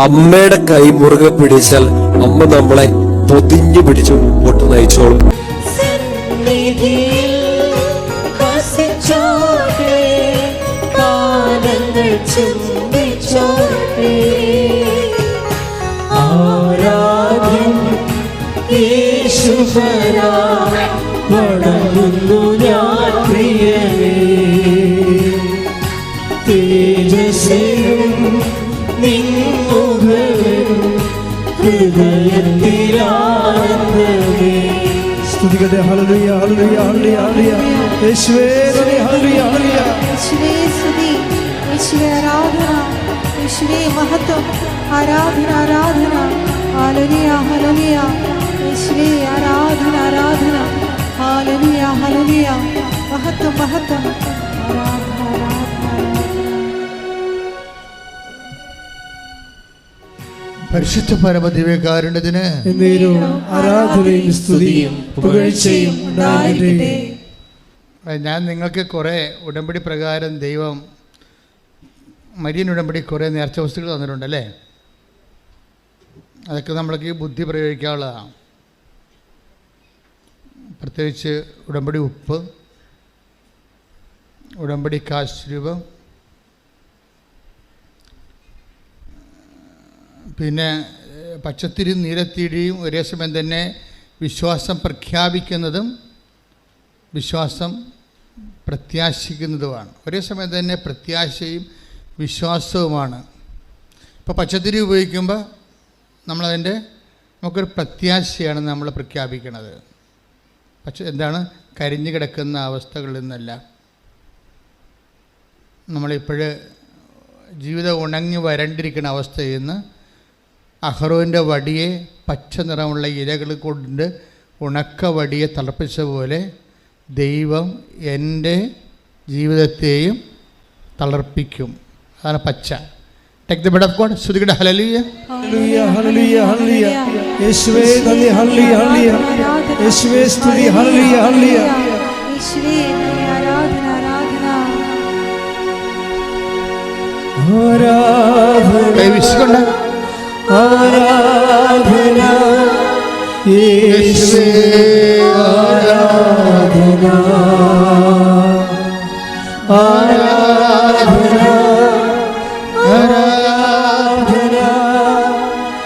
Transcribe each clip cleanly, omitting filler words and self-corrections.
അമ്മയുടെ കൈ മുറുകെ പിടിച്ചാൽ അമ്മ നമ്മളെ പൊതിഞ്ഞു പിടിച്ച് മുമ്പോട്ട് നയിച്ചോളും. വണങ്ങുന്നു ഞാൻ പ്രിയനേ, തേജസ്സും നിൻമുഖവും ഹൃദയത്തിലാനന്ദമേ. സ്തുതിക്കട്ടെ. ഹല്ലേലൂയ ഹല്ലേലൂയ ഹല്ലേലൂയ. യേശുവേ സ്തുതി. ഹല്ലേലൂയ ഹല്ലേലൂയ. യേശുവേ സ്തുതി, യേശുവേ ആരാധന, യേശുവേ മഹത്വം. ആരാധന ആരാധന. ഹല്ലേലൂയ ഹല്ലേലൂയ. യേശുവേ ആരാധന ആരാധന. ഹല്ലേലൂയ ഹല്ലേലൂയ. മഹത്വം മഹത്വം. ആരാധന ആരാധന. പരിശുദ്ധ പരമദിവ്യകാരുണ്യത്തിന് ആരാധനയും സ്തുതിയും പുകഴ്ചയും ഉണ്ടാകട്ടെ. ഞാൻ നിങ്ങൾക്ക് കുറേ ഉടമ്പടി പ്രകാരം ദൈവം മരിയൻ ഉടമ്പടി കുറേ നേർച്ച വസ്തുക്കൾ തന്നിട്ടുണ്ടല്ലേ. അതൊക്കെ നമ്മൾക്ക് ബുദ്ധി പ്രയോഗിക്കാനുള്ളതാണ്. പ്രത്യേകിച്ച് ഉടമ്പടി ഉപ്പ്, ഉടമ്പടി കാശ്രൂപം, പിന്നെ പച്ചത്തിരി നീലത്തിരിയും ഒരേ സമയം തന്നെ വിശ്വാസം പ്രഖ്യാപിക്കുന്നതും വിശ്വാസം പ്രത്യാശിക്കുന്നതുമാണ്. ഒരേ സമയം തന്നെ പ്രത്യാശയും വിശ്വാസവുമാണ്. ഇപ്പോൾ പച്ചത്തിരി ഉപയോഗിക്കുമ്പോൾ നമുക്കൊരു പ്രത്യാശയാണ് നമ്മൾ പ്രഖ്യാപിക്കുന്നത്. എന്താണ്? കരിഞ്ഞു കിടക്കുന്ന അവസ്ഥകളിൽ നിന്നല്ല. നമ്മളിപ്പോൾ ജീവിതം ഉണങ്ങി വരണ്ടിരിക്കുന്ന അവസ്ഥയിൽ നിന്ന് അഹ്റോൻ്റെ വടിയെ പച്ച നിറമുള്ള ഇലകൾ കൊണ്ട് ഉണക്ക വടിയെ തളർപ്പിച്ച പോലെ ദൈവം എൻ്റെ ജീവിതത്തെയും തളർപ്പിക്കും. അതാണ് പച്ച. Take the bread of God. സ്തുതിക്കട്ടെ. ഹല്ലേലൂയ ഹല്ലേലൂയ ഹല്ലേലൂയ ഹല്ലേലൂയ. യേശുവേ നന്ദി. ഹല്ലേലൂയ ഹല്ലേലൂയ. യേശുവേ സ്തുതി. ഹല്ലേലൂയ ഹല്ലേലൂയ. യേശുവേ നന്ദി. ആരാധന ആരാധന ആരാധന. കൈവിശുകൊണ്ട് ആരാധന യേശുവേ ആരാധന ആരാധന ആരാധന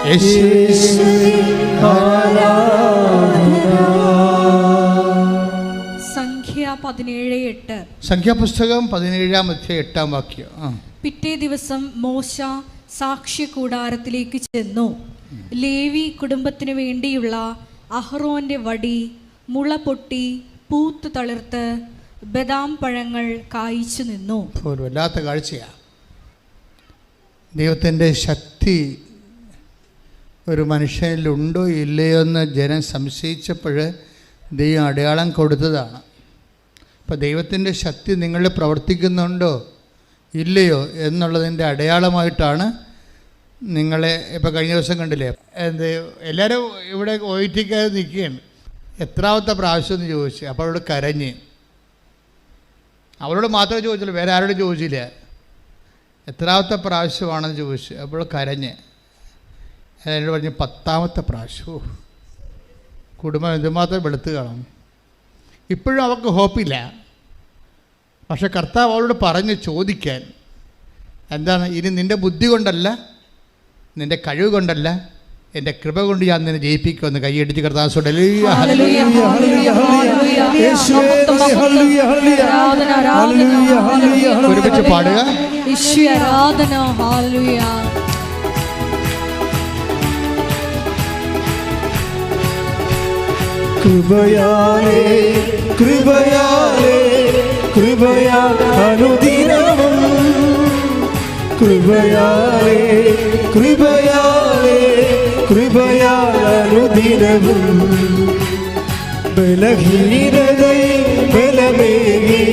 യേശുവേ ആരാധന. സംഖ്യ 17:8. സംഖ്യാപുസ്തകം 17:8. പിറ്റേ ദിവസം മോശ സാക്ഷ്യ കൂടാരത്തിലേക്ക് ചെന്നു. ലേവി കുടുംബത്തിനു വേണ്ടിയുള്ള അഹ്റോന്റെ വടി മുള പൊട്ടി പൂത്ത് തളിർത്ത് ബദാം പഴങ്ങൾ കായ്ച്ചു നിന്നു. ഒരു വല്ലാത്ത കാഴ്ചയാണ്. ദൈവത്തിൻ്റെ ശക്തി ഒരു മനുഷ്യനിലുണ്ടോ ഇല്ലയോ എന്ന് ജനം സംശയിച്ചപ്പോൾ ദൈവം അടയാളം കൊടുത്തതാണ്. അപ്പോൾ ദൈവത്തിൻ്റെ ശക്തി നിങ്ങളിൽ പ്രവർത്തിക്കുന്നുണ്ടോ ഇല്ലയോ എന്നുള്ളതിൻ്റെ അടയാളമായിട്ടാണ് നിങ്ങളെ ഇപ്പോൾ കഴിഞ്ഞ ദിവസം കണ്ടില്ലേ, എല്ലാവരും ഇവിടെ ഒയിറ്റിക്കാതെ നിൽക്കുകയാണ്. എത്രാമത്തെ പ്രാവശ്യം എന്ന് ചോദിച്ചു. അപ്പോൾ അവളോട് കരഞ്ഞ്. അവളോട് മാത്രമേ ചോദിച്ചുള്ളൂ, വേറെ ആരോടും ചോദിച്ചില്ല. എത്രാമത്തെ പ്രാവശ്യമാണെന്ന് ചോദിച്ചു. അപ്പോൾ കരഞ്ഞ്. എന്നോട് പറഞ്ഞ് 10ാമത്തെ പ്രാവശ്യവും. കുടുംബം എന്തുമാത്രം വെളുത്ത് കാണും. ഇപ്പോഴും അവൾക്ക് ഹോപ്പില്ല. പക്ഷെ കർത്താവ് അവളോട് പറഞ്ഞ് ചോദിക്കാൻ, എന്താണ്? ഇനി നിൻ്റെ ബുദ്ധി കൊണ്ടല്ല, നിൻ്റെ കഴിവ് കൊണ്ടല്ല, എൻ്റെ കൃപ കൊണ്ട് ഞാൻ നിന്നെ ജയിപ്പിക്കുമെന്ന് കൈയടിച്ച് കർത്താവ് ഒരുമിച്ച് പാടുക. കൃപയാലേ കൃപയാലേ കൃപയാ അനുദിനവും കൃപയാലേ കൃപയാലേ കൃപയാ അനുദിനവും ബലഹീനതയിൽ ബലമേകി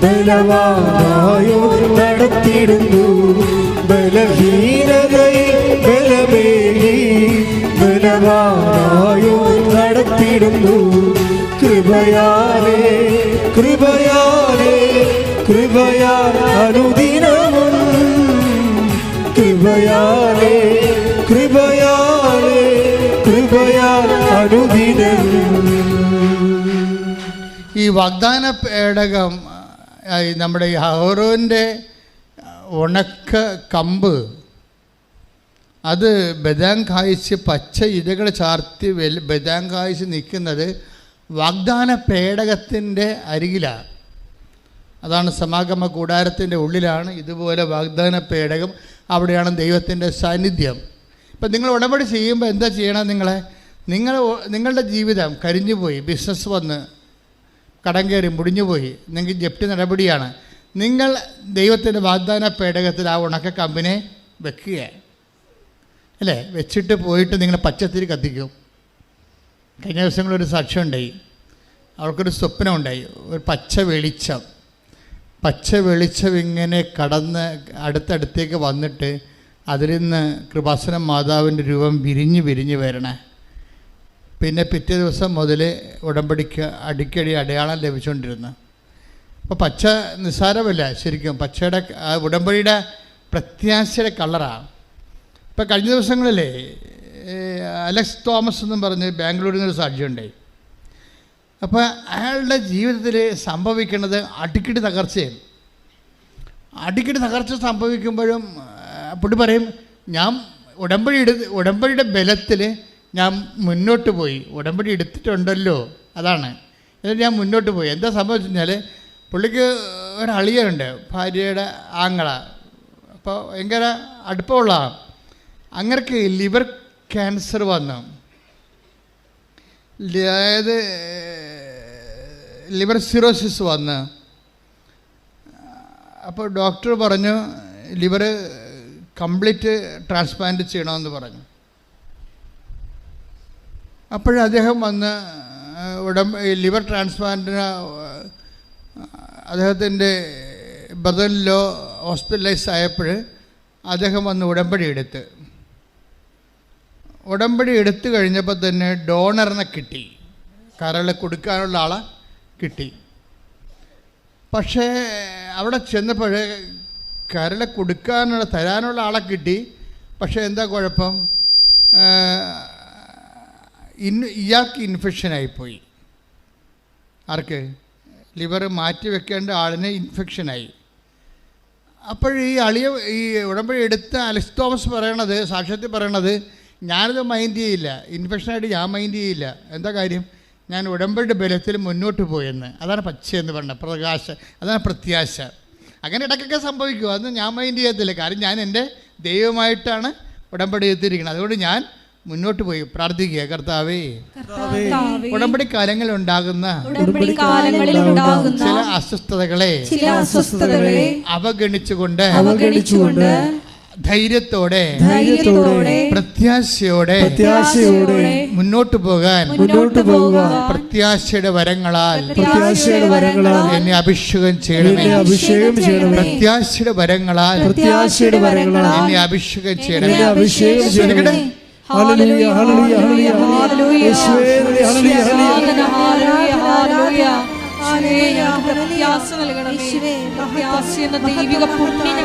ബലവാനായോ നടത്തിടുന്നു. ബലഹീനതയിൽ ബലമേകി ബലവാനായോ നടത്തിടുന്നു. കൃപയാലേ കൃപയാലേ കൃപയാ അനുദിനവും കൃപയാലേ ഈ വാഗ്ദാന പേടകം നമ്മുടെ ഈ അഹരോൻ്റെ ഉണക്ക കമ്പ് അത് ബദാം കായ്ച്ച് പച്ച ഇലകൾ ചാർത്തി ബദാം കായ്ച്ച് നിൽക്കുന്നത് വാഗ്ദാന പേടകത്തിൻ്റെ അരികിലാണ്. അതാണ് സമാഗമ കൂടാരത്തിൻ്റെ ഉള്ളിലാണ് ഇതുപോലെ വാഗ്ദാന പേടകം. അവിടെയാണ് ദൈവത്തിൻ്റെ സാന്നിധ്യം. ഇപ്പം നിങ്ങൾ ഉടമ്പടി ചെയ്യുമ്പോൾ എന്താ ചെയ്യണം? നിങ്ങളുടെ ജീവിതം കരിഞ്ഞുപോയി, ബിസിനസ് വന്ന് കടം കയറി മുടിഞ്ഞുപോയി, നിങ്ങൾക്ക് ജപ്തി നടപടിയാണ്. നിങ്ങൾ ദൈവത്തിൻ്റെ വാഗ്ദാന പേടകത്തിൽ ആ ഉണക്ക കമ്പിനെ വെക്കുക അല്ലേ? വെച്ചിട്ട് പോയിട്ട് നിങ്ങൾ പച്ചത്തിരി കത്തിക്കും. കഴിഞ്ഞ ദിവസങ്ങളൊരു സാക്ഷ്യം ഉണ്ടായി. അവർക്കൊരു സ്വപ്നം ഉണ്ടായി. ഒരു പച്ച വെളിച്ചം ഇങ്ങനെ കടന്ന് അടുത്തടുത്തേക്ക് വന്നിട്ട് അതിൽ നിന്ന് കൃപാസനം മാതാവിൻ്റെ രൂപം വിരിഞ്ഞ് വരണേ. പിന്നെ പിറ്റേ ദിവസം മുതൽ ഉടമ്പടിക്ക് അടിക്കടി അടയാളം ലഭിച്ചുകൊണ്ടിരുന്നു. അപ്പോൾ പച്ച നിസ്സാരമല്ല ശരിക്കും. പച്ചയുടെ ഉടമ്പടിയുടെ പ്രത്യാശയുടെ കളറാണ്. ഇപ്പോൾ കഴിഞ്ഞ ദിവസങ്ങളിലേ അലക്സ് തോമസ് എന്നും പറഞ്ഞ് ബാംഗ്ലൂരിൽ നിന്നൊരു സാക്ഷിയുണ്ടായി. അപ്പോൾ അയാളുടെ ജീവിതത്തിൽ സംഭവിക്കുന്നത് അടിക്കടി തകർച്ചയാണ്. അടിക്കടി തകർച്ച സംഭവിക്കുമ്പോഴും പുള്ളി പറയും, ഞാൻ ഉടമ്പടിയുടെ ബലത്തിൽ ഞാൻ മുന്നോട്ട് പോയി, ഉടമ്പടി എടുത്തിട്ടുണ്ടല്ലോ, അതാണ് എന്നിട്ട് ഞാൻ മുന്നോട്ട് പോയി. എന്താ സംഭവിച്ചു കഴിഞ്ഞാൽ പുള്ളിക്ക് ഒരളിയുണ്ട്, ഭാര്യയുടെ ആങ്ങള. അപ്പോൾ ഭയങ്കര അടുപ്പമുള്ള അങ്ങർക്ക് ലിവർ ക്യാൻസർ വന്നു. അതായത് ലിവർ സിറോസിസ് വന്ന്. അപ്പോൾ ഡോക്ടർ പറഞ്ഞു ലിവർ കംപ്ലീറ്റ് ട്രാൻസ്പ്ലാന്റ് ചെയ്യണമെന്ന് പറഞ്ഞു. അപ്പോഴദ്ദേഹം വന്ന് ലിവർ ട്രാൻസ്പ്ലാന്റിന് അദ്ദേഹത്തിൻ്റെ ബ്രദറിലോ ഹോസ്പിറ്റലൈസ് ആയപ്പോൾ അദ്ദേഹം വന്ന് ഉടമ്പടി എടുത്തു കഴിഞ്ഞപ്പോൾ തന്നെ ഡോണറിനെ കിട്ടി, കരൾ കൊടുക്കാനുള്ള ആളെ കിട്ടി. പക്ഷേ അവിടെ ചെന്നപ്പോൾ കരൾ തരാനുള്ള ആളെ കിട്ടി. പക്ഷേ എന്താ കുഴപ്പം? ഇയാൾക്ക് ഇൻഫെക്ഷനായിപ്പോയി. ആർക്ക്? ലിവർ മാറ്റി വെക്കേണ്ട ആളിന് ഇൻഫെക്ഷനായി. അപ്പോൾ ഈ ഉടമ്പടി എടുത്ത അലക്സ് തോമസ് പറയണത്, സാക്ഷ്യത്തിൽ പറയണത്, ഞാനത് മൈൻഡ് ചെയ്യില്ല, ഇൻഫെക്ഷനായിട്ട് ഞാൻ മൈൻഡ് ചെയ്യില്ല. എന്താ കാര്യം? ഞാൻ ഉടമ്പടിയുടെ ബലത്തിൽ മുന്നോട്ട് പോയെന്ന്. അതാണ് പച്ചയെന്ന് പറഞ്ഞത്, അതാണ് പ്രത്യാശ. അങ്ങനെ ഇടയ്ക്കൊക്കെ സംഭവിക്കും, അത് ഞാൻ മൈൻഡ് ചെയ്യത്തില്ല. കാരണം ഞാൻ എൻ്റെ ദൈവമായിട്ടാണ് ഉടമ്പടി എടുത്തിരിക്കുന്നത്. അതുകൊണ്ട് ഞാൻ മുന്നോട്ട് പോയി പ്രാർത്ഥിക്കുക, കർത്താവേ ഉടമ്പടി കാലങ്ങളിലുണ്ടാകുന്ന ചില അസ്വസ്ഥതകളെ അവഗണിച്ചുകൊണ്ട് ധൈര്യത്തോടെ പ്രത്യാശയോടെ മുന്നോട്ട് പോകാൻ പ്രത്യാശയുടെ വരങ്ങളാൽ എന്നെ അഭിഷേകം ചെയ്യണമേ. പ്രത്യാശയുടെ വരങ്ങളാൽ എന്നെ അഭിഷേകം ചെയ്യണമേ. ഹല്ലേലൂയ ഹല്ലേലൂയ ഹല്ലേലൂയ യേശുവേ ഹല്ലേലൂയ ഹല്ലേലൂയ പ്രത്യാശ നൽകണമേ. പ്രത്യാശ എന്ന ദൈവിക പുണ്യം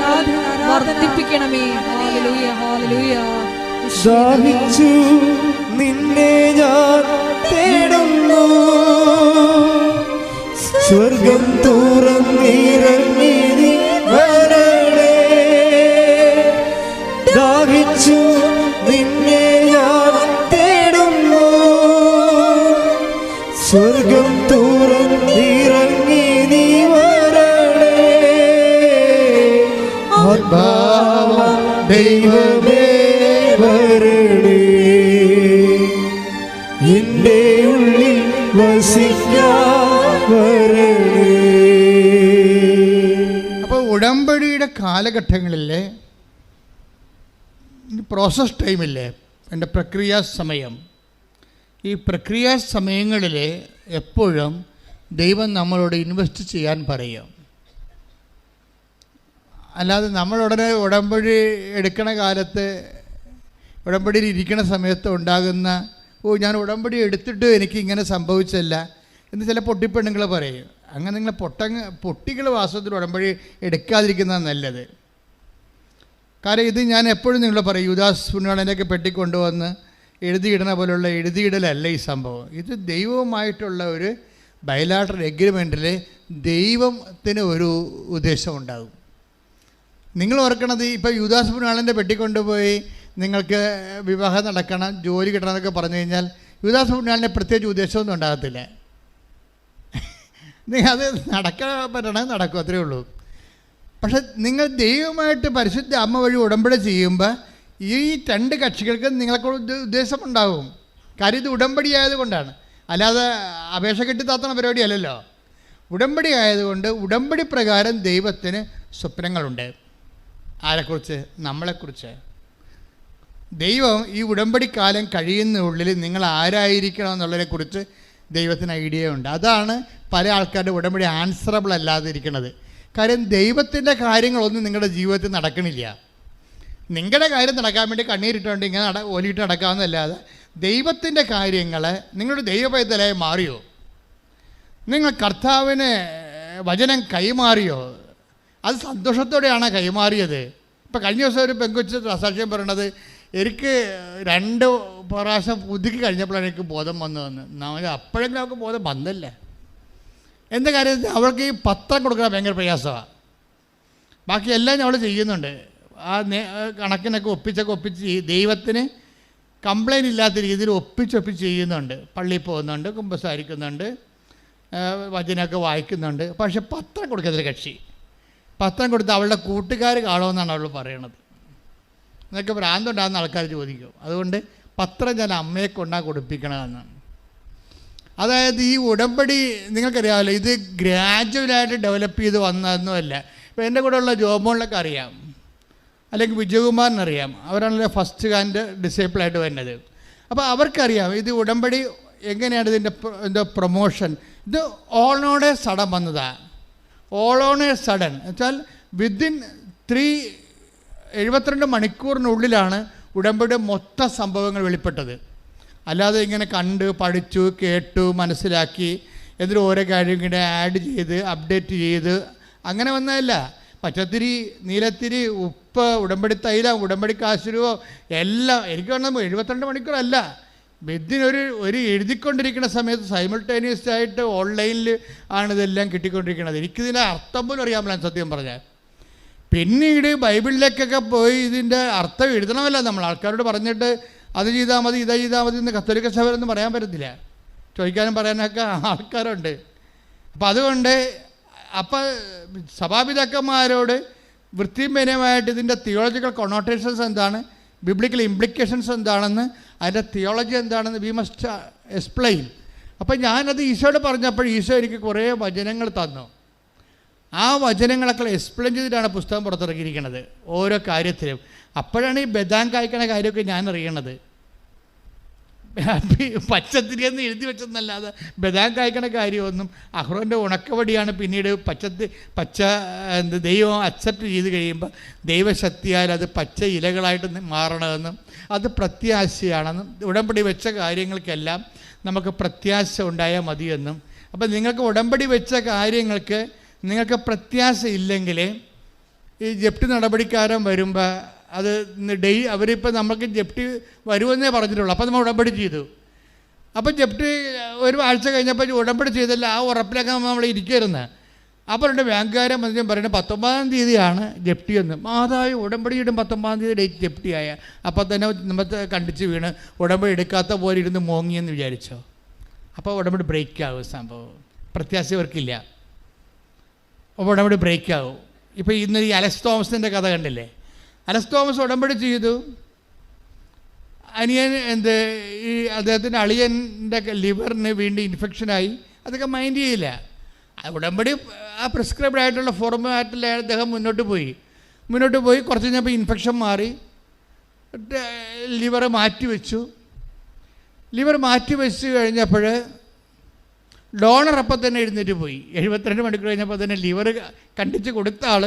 വർദ്ധിപ്പിക്കണമേ. Hallelujah hallelujah. ദാഹിച്ചു നിന്നെ ഞാൻ തേടുന്നു, സ്വർഗം തുറന്നിറങ്ങി നീ വരണേ. ദാഹിച്ചു നിന്നെ ഞാൻ തേടുന്നു, സ്വർഗം തുറന്നിറങ്ങി നീ വരണേ. ആത്മാവ ദൈവമേ വരണേ, എന്റെ ഉള്ളിൽ വസിക്കാൻ വരണേ. അപ്പോൾ ഉടമ്പടിയുടെ കാലഘട്ടങ്ങളിലെ പ്രോസസ് ടൈമില്ലേ, എൻ്റെ പ്രക്രിയാ സമയം, ഈ പ്രക്രിയാ സമയങ്ങളിൽ എപ്പോഴും ദൈവം നമ്മളോട് ഇൻവെസ്റ്റ് ചെയ്യാൻ പറയും. അല്ലാതെ നമ്മളുടനെ ഉടമ്പടി എടുക്കണ കാലത്ത്, ഉടമ്പടിയിൽ ഇരിക്കണ സമയത്ത് ഉണ്ടാകുന്ന ഞാൻ ഉടമ്പടി എടുത്തിട്ട് എനിക്ക് ഇങ്ങനെ സംഭവിച്ചല്ല എന്ന് ചില പൊട്ടിപ്പെണ്ണുങ്ങൾ പറയും. അങ്ങനെ നിങ്ങൾ പൊട്ടികൾ വാസ്തവത്തിൽ ഉടമ്പടി എടുക്കാതിരിക്കുന്നതാണ് നല്ലത്. കാരണം ഇത് ഞാൻ എപ്പോഴും നിങ്ങളോട് പറയും, യൂദാസ് പുണ്യാളനെയൊക്കെ പെട്ടിക്കൊണ്ടുവന്ന് എഴുതിയിടണ പോലുള്ള എഴുതിയിടലല്ല ഈ സംഭവം. ഇത് ദൈവവുമായിട്ടുള്ള ഒരു ബയലാട്രൽ എഗ്രിമെൻറ്റിൽ ദൈവത്തിന് ഒരു ഉദ്ദേശമുണ്ടാകും. നിങ്ങൾ ഓർക്കണത് ഇപ്പോൾ യൂദാസ് പുണ്യാളൻ്റെ പെട്ടിക്കൊണ്ടുപോയി നിങ്ങൾക്ക് വിവാഹം നടക്കണം, ജോലി കിട്ടണം എന്നൊക്കെ പറഞ്ഞു കഴിഞ്ഞാൽ യൂദാസ് പുണ്യാളിൻ്റെ പ്രത്യേകിച്ച് ഉദ്ദേശമൊന്നും ഉണ്ടാകത്തില്ല. അത് നടക്കാൻ പറ്റണേ നടക്കും, അത്രയേ ഉള്ളൂ. പക്ഷെ നിങ്ങൾ ദൈവമായിട്ട് പരിശുദ്ധ അമ്മ വഴി ഉടമ്പടി ചെയ്യുമ്പോൾ ഈ രണ്ട് കക്ഷികൾക്ക് നിങ്ങൾക്ക് ഉദ്ദേശമുണ്ടാകും. കാര്യം ഇത് ഉടമ്പടി ആയതുകൊണ്ടാണ്, അല്ലാതെ അപേക്ഷ കെട്ടിത്താത്തണ പരിപാടിയല്ലല്ലോ. ഉടമ്പടി ആയതുകൊണ്ട് ഉടമ്പടി പ്രകാരം ദൈവത്തിന് സ്വപ്നങ്ങളുണ്ട്. ആരെക്കുറിച്ച്? നമ്മളെക്കുറിച്ച്. ദൈവം ഈ ഉടമ്പടി കാലം കഴിയുന്നതിനുള്ളിൽ നിങ്ങൾ ആരായിരിക്കണം എന്നുള്ളതിനെക്കുറിച്ച് ദൈവത്തിന് ഐഡിയ ഉണ്ട്. അതാണ് പല ആൾക്കാരുടെ ഉടമ്പടി ആൻസറബിൾ അല്ലാതിരിക്കുന്നത്. കാര്യം ദൈവത്തിൻ്റെ കാര്യങ്ങളൊന്നും നിങ്ങളുടെ ജീവിതത്തിൽ നടക്കണില്ല. നിങ്ങളുടെ കാര്യം നടക്കാൻ വേണ്ടി കണ്ണീരിട്ടുകൊണ്ട് ഇങ്ങനെ ഒലിയിട്ട് നടക്കാവുന്നതല്ലാതെ ദൈവത്തിൻ്റെ കാര്യങ്ങൾ നിങ്ങളുടെ ദൈവപൈതലായി മാറിയോ? നിങ്ങൾ കർത്താവിന് വചനം കൈമാറിയോ? അത് സന്തോഷത്തോടെയാണ് കൈമാറിയത്. ഇപ്പം കഴിഞ്ഞ ദിവസം ഒരു പെങ്കൊച്ച് സാക്ഷ്യം പറയണത്, എനിക്ക് 2 പ്രാവശ്യം പുതുക്കി കഴിഞ്ഞപ്പോഴാണ് എനിക്ക് ബോധം വന്നതെന്ന്. നമ്മൾ അപ്പോഴെങ്കിലും അവൾക്ക് ബോധം വന്നല്ലേ. എന്താ കാര്യം? അവൾക്ക് ഈ പത്രം കൊടുക്കാൻ ഭയങ്കര പ്രയാസമാണ്. ബാക്കി എല്ലാം അവൾ ചെയ്യുന്നുണ്ട്. ആ കണക്കിനൊക്കെ ഒപ്പിച്ച് ദൈവത്തിന് കംപ്ലൈൻറ്റ് ഇല്ലാത്ത രീതിയിൽ ഒപ്പിച്ചൊപ്പിച്ച് ചെയ്യുന്നുണ്ട്. പള്ളിയിൽ പോകുന്നുണ്ട്, കുമ്പസാരിക്കുന്നുണ്ട്, വചനമൊക്കെ വായിക്കുന്നുണ്ട്. പക്ഷെ പത്രം കൊടുക്കത്തില്ല കക്ഷി. പത്രം കൊടുത്ത് അവളുടെ കൂട്ടുകാർ കാണുമെന്നാണ് അവൾ പറയണത്. എന്നൊക്കെ ഭ്രാന്തുണ്ടാകുന്ന ആൾക്കാർ ചോദിക്കും. അതുകൊണ്ട് പത്രം ഞാൻ അമ്മയെ കൊണ്ടാണ് കൊടുപ്പിക്കണമെന്നാണ്. അതായത് ഈ ഉടമ്പടി നിങ്ങൾക്കറിയാമല്ലോ, ഇത് ഗ്രാജുവലായിട്ട് ഡെവലപ്പ് ചെയ്ത് വന്നതൊന്നുമല്ല. ഇപ്പോൾ എൻ്റെ കൂടെ ഉള്ള ജോമോളിലൊക്കെ അറിയാം, അല്ലെങ്കിൽ വിജയകുമാറിനറിയാം. അവരാണല്ലോ ഫസ്റ്റ് ഹാൻഡ് ഡിസേബിളായിട്ട് വരുന്നത്. അപ്പോൾ അവർക്കറിയാം ഇത് ഉടമ്പടി എങ്ങനെയാണ് ഇതിൻ്റെ പ്രൊമോഷൻ. ഇത് ഓളോടെ സഡൻ വന്നതാണ്. ഓളോണെ സഡൻ വെച്ചാൽ വിത്തിൻ 72 മണിക്കൂറിനുള്ളിലാണ് ഉടമ്പടി മൊത്തം സംഭവങ്ങൾ വെളിപ്പെട്ടത്. അല്ലാതെ ഇങ്ങനെ കണ്ട് പഠിച്ചു കേട്ടു മനസ്സിലാക്കി എന്നിട്ട് ഓരോ കാര്യം ഇങ്ങനെ ആഡ് ചെയ്ത് അപ്ഡേറ്റ് ചെയ്ത് അങ്ങനെ വന്നതല്ല. പച്ചത്തിരി, നീലത്തിരി, ഉപ്പ്, ഉടമ്പടി തൈലം, ഉടമ്പടി കാശുരുവോ എല്ലാം എനിക്ക് വേണം 72 മണിക്കൂറല്ല. ഒരു എഴുതിക്കൊണ്ടിരിക്കുന്ന സമയത്ത് സൈമിൾട്ടേനിയസ് ആയിട്ട് ഓൺലൈനിൽ ആണിതെല്ലാം കിട്ടിക്കൊണ്ടിരിക്കുന്നത്. എനിക്കിതിൻ്റെ അർത്ഥം പോലും അറിയാമല്ല സത്യം പറഞ്ഞാൽ. പിന്നീട് ബൈബിളിലേക്കൊക്കെ പോയി ഇതിൻ്റെ അർത്ഥം എഴുതണമല്ല നമ്മൾ. ആൾക്കാരോട് പറഞ്ഞിട്ട് അത് ചെയ്താൽ മതി ഇത് ചെയ്താൽ മതി എന്ന് കത്തോലിക്ക സഭയൊന്നും പറയാൻ പറ്റത്തില്ല. ചോദിക്കാനും പറയാനൊക്കെ ആൾക്കാരുണ്ട്. അപ്പം അതുകൊണ്ട് സഭാപിതാക്കന്മാരോട് വൃത്തിപരമായിട്ട് ഇതിൻ്റെ തിയോളജിക്കൽ കൊണോട്ടേഷൻസ് എന്താണ്, ബിബ്ലിക്കൽ ഇംപ്ലിക്കേഷൻസ് എന്താണെന്ന്, അതിൻ്റെ തിയോളജി എന്താണെന്ന് വി മസ്റ്റ് എക്സ്പ്ലെയിൻ. അപ്പം ഞാനത് ഈശോയോട് പറഞ്ഞപ്പോൾ ഈശോ എനിക്ക് കുറേ വചനങ്ങൾ തന്നു. ആ വചനങ്ങളൊക്കെ എക്സ്പ്ലെയിൻ ചെയ്തിട്ടാണ് പുസ്തകം പുറത്തിറക്കിയിരിക്കുന്നത് ഓരോ കാര്യത്തിലും. അപ്പോഴാണ് ഈ ബദാം കായ്ക്കണ കാര്യമൊക്കെ ഞാൻ അറിയണത്. പച്ചത്തിരിയെന്ന് എഴുതി വെച്ചെന്നല്ലാതെ ബദാം കായ്ക്കണ കാര്യമൊന്നും അഹ്റോൻ്റെ ഉണക്കവടിയാണ് പിന്നീട് ദൈവം അക്സെപ്റ്റ് ചെയ്ത് കഴിയുമ്പോൾ ദൈവശക്തിയാൽ അത് പച്ച ഇലകളായിട്ട് മാറണമെന്നും അത് പ്രത്യാശയാണെന്നും ഉടമ്പടി വെച്ച കാര്യങ്ങൾക്കെല്ലാം നമുക്ക് പ്രത്യാശ ഉണ്ടായാൽ മതിയെന്നും. അപ്പം നിങ്ങൾക്ക് ഉടമ്പടി വെച്ച കാര്യങ്ങൾക്ക് നിങ്ങൾക്ക് പ്രത്യാശ ഇല്ലെങ്കിൽ ഈ ജപ്തി നടപടിക്കാരൻ വരുമ്പോൾ അത് അവരിപ്പോൾ നമുക്ക് ജപ്തി വരുമെന്നേ പറഞ്ഞിട്ടുള്ളൂ. അപ്പോൾ നമ്മൾ ഉടമ്പടി ചെയ്തു. അപ്പം ജപ്തി ഒരു ആഴ്ച കഴിഞ്ഞപ്പോൾ ഉടമ്പടി ചെയ്തല്ല, ആ ഉറപ്പിലൊക്കെ നമ്മൾ ഇരിക്കരുന്ന്. അപ്പോൾ എൻ്റെ ബാങ്കുകാരൻ മനുഷ്യൻ പറയുന്നത് 19-ാം തീയതിയാണ് ജപ്തി എന്ന്. മാതാവ് ഉടമ്പടിയുടെ 19-ാം തീയതി ഡേറ്റ് ജപ്തിയായ അപ്പോൾ തന്നെ നമ്മൾ കണ്ടിച്ച് വീണ് ഉടമ്പടി എടുക്കാത്ത പോലെ ഇരുന്ന് മോങ്ങിയെന്ന് വിചാരിച്ചോ. അപ്പോൾ ഉടമ്പടി ബ്രേക്കാവും. സംഭവം പ്രത്യാശ ഇവർക്കില്ല. അപ്പോൾ ഉടമ്പടി ബ്രേക്കാവും. ഇപ്പോൾ ഇന്ന് ഈ അലക്സ് തോമസിൻ്റെ കഥ കണ്ടില്ലേ? അലക്സ് തോമസ് ഉടമ്പടി ചെയ്തു. അനിയൻ ഈ അദ്ദേഹത്തിൻ്റെ അളിയൻ്റെ ലിവറിന് വീണ്ടും ഇൻഫെക്ഷനായി. അതൊക്കെ മൈൻഡ് ചെയ്യില്ല. ഉടമ്പടി ആ പ്രിസ്ക്രൈബ്ഡ് ആയിട്ടുള്ള ഫോർമാറ്റിൽ അദ്ദേഹം മുന്നോട്ട് പോയി. കുറച്ച് കഴിഞ്ഞപ്പോൾ ഇൻഫെക്ഷൻ മാറി, ലിവർ മാറ്റിവെച്ചു. ലിവർ മാറ്റിവെച്ച് കഴിഞ്ഞപ്പോൾ ഡോണർ അപ്പം തന്നെ എഴുന്നേറ്റ് പോയി. 72 മണിക്കൂർ കഴിഞ്ഞപ്പോൾ തന്നെ ലിവർ കണ്ടിച്ച് കൊടുത്ത ആൾ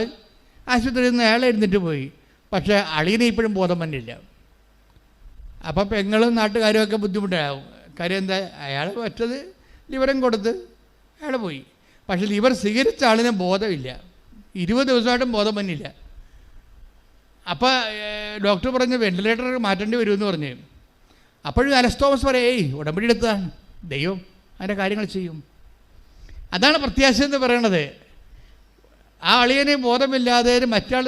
ആശുപത്രിയിൽ നിന്ന് അയാൾ എഴുന്നേറ്റ് പോയി. പക്ഷേ അളിയനെ ഇപ്പോഴും ബോധം വന്നില്ല. അപ്പം പെങ്ങളും നാട്ടുകാരുമൊക്കെ ബുദ്ധിമുട്ടാവും. കാര്യം എന്താ, അയാൾ മറ്റത് ലിവറും കൊടുത്ത് അയാൾ പോയി. പക്ഷേ ലിവർ സ്വീകരിച്ച ആളിന് ബോധമില്ല. 20 ദിവസമായിട്ടും ബോധം വന്നില്ല. അപ്പോൾ ഡോക്ടർ പറഞ്ഞു വെന്റിലേറ്റർ മാറ്റേണ്ടി വരുമെന്ന് പറഞ്ഞു. അപ്പോഴും അലക്സ് തോമസ് പറയും, ഉടമ്പടി എടുത്തതാണ്, ദൈവം അതിൻ്റെ കാര്യങ്ങൾ ചെയ്യും. അതാണ് പ്രത്യാശ എന്ന് പറയണത്. ആ അളിയന് ബോധമില്ലാതെ മറ്റാൾ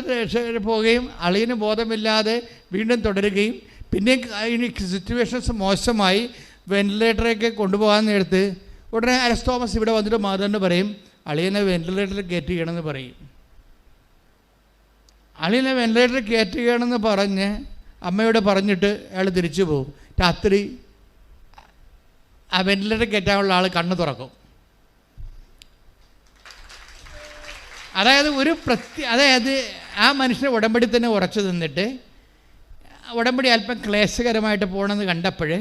പോവുകയും അളിയന് ബോധമില്ലാതെ വീണ്ടും തുടരുകയും പിന്നെ സിറ്റുവേഷൻസ് മോശമായി വെന്റിലേറ്ററൊക്കെ കൊണ്ടുപോകാൻ നേരത്ത് ഉടനെ അലക്സ് തോമസ് ഇവിടെ വന്നിട്ട് മാതാവിന് പറയും, അളിയനെ വെന്റിലേറ്ററിൽ കയറ്റുകയാണെന്ന് പറയും. അളിയനെ വെന്റിലേറ്ററിൽ കയറ്റുകയാണെന്ന് പറഞ്ഞ് അമ്മയോട് പറഞ്ഞിട്ട് അയാൾ തിരിച്ചു പോകും. രാത്രി ആ വെന്റിലേറ്ററിൽ കയറ്റാനുള്ള ആൾ കണ്ണ് തുറക്കും. അതായത് ആ മനുഷ്യനെ ഉടമ്പടി തന്നെ ഉറച്ചു നിന്നിട്ട് ഉടമ്പടി അല്പം ക്ലേശകരമായിട്ട് പോകണമെന്ന് കണ്ടപ്പോൾ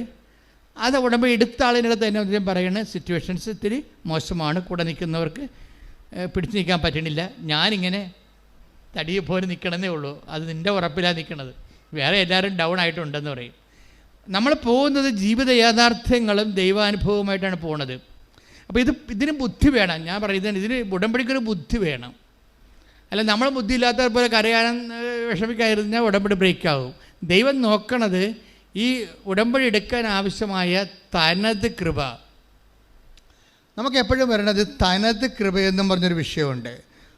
അത് ഉടമ്പടി എടുത്ത ആളിനടുത്ത് തന്നെ പറയുന്നത് സിറ്റുവേഷൻസ് ഇത്തിരി മോശമാണ്, കൂടെ നിൽക്കുന്നവർക്ക് പിടിച്ചു നിൽക്കാൻ പറ്റണില്ല, ഞാനിങ്ങനെ തടിയെ പോലെ നിൽക്കണമെന്നേ ഉള്ളൂ, അത് നിൻ്റെ ഉറപ്പിലാണ് നിൽക്കണത്, വേറെ എല്ലാവരും ഡൗൺ ആയിട്ടുണ്ടെന്ന് പറയും. നമ്മൾ പോകുന്നത് ജീവിത യാഥാർത്ഥ്യങ്ങളും ദൈവാനുഭവമായിട്ടാണ് പോകുന്നത്. അപ്പോൾ ഇതിന് ബുദ്ധി വേണം. ഞാൻ പറയുന്നത് ഇതിന് ഉടമ്പടിക്കൊരു ബുദ്ധി വേണം. അല്ല നമ്മൾ ബുദ്ധി ഇല്ലാത്തവർ പോലെ കരയാനും വിഷമിക്കാതിരുന്നാൽ ഉടമ്പടി ബ്രേക്കാവും. ദൈവം നോക്കണത് ഈ ഉടമ്പടി എടുക്കാൻ ആവശ്യമായ തനത് കൃപ. നമുക്ക് എപ്പോഴും വരണത് തനത് കൃപയെന്നും പറഞ്ഞൊരു വിഷയമുണ്ട്.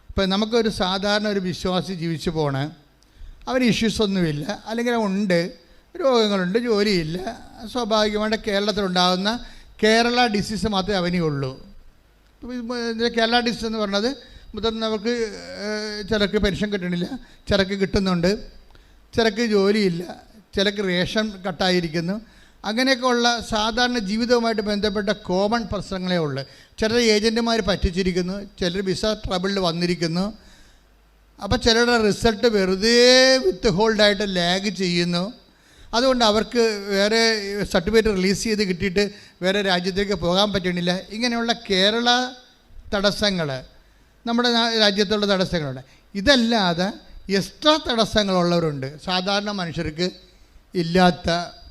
ഇപ്പോൾ നമുക്കൊരു സാധാരണ ഒരു വിശ്വാസി ജീവിച്ചു പോണ്, അവന് ഇഷ്യൂസ് ഒന്നുമില്ല, അല്ലെങ്കിൽ ഉണ്ട്, രോഗങ്ങളുണ്ട്, ജോലിയില്ല, സ്വാഭാവികമായിട്ട് കേരളത്തിലുണ്ടാകുന്ന കേരള ഡിസീസ് മാത്രമേ അവനേ ഉള്ളൂ. കേരള ഡിസീസ് എന്ന് പറഞ്ഞത് മുതിർന്നവർക്ക് ചിലർക്ക് പെൻഷൻ കിട്ടണില്ല, ചിലർക്ക് കിട്ടുന്നുണ്ട്, ചിലർക്ക് ജോലിയില്ല, ചിലർക്ക് റേഷൻ കട്ടായിരിക്കുന്നു. അങ്ങനെയൊക്കെ ഉള്ള സാധാരണ ജീവിതവുമായിട്ട് ബന്ധപ്പെട്ട കോമൺ പ്രശ്നങ്ങളേ ഉള്ളൂ. ചിലർ ഏജൻറ്റുമാർ പറ്റിച്ചിരിക്കുന്നു, ചിലർ വിസ ട്രബിളിൽ വന്നിരിക്കുന്നു. അപ്പോൾ ചിലരുടെ റിസൾട്ട് വെറുതെ വിത്ത് ഹോൾഡായിട്ട് ലാഗ് ചെയ്യുന്നു. അതുകൊണ്ട് അവർക്ക് വേറെ സർട്ടിഫിക്കറ്റ് റിലീസ് ചെയ്ത് കിട്ടിയിട്ട് വേറെ രാജ്യത്തേക്ക് പോകാൻ പറ്റണില്ല. ഇങ്ങനെയുള്ള കേരള തടസ്സങ്ങൾ നമ്മുടെ രാജ്യത്തുള്ള തടസ്സങ്ങളുണ്ട്. ഇതല്ലാതെ എക്സ്ട്രാ തടസ്സങ്ങളുള്ളവരുണ്ട്. സാധാരണ മനുഷ്യർക്ക് ഇല്ലാത്ത,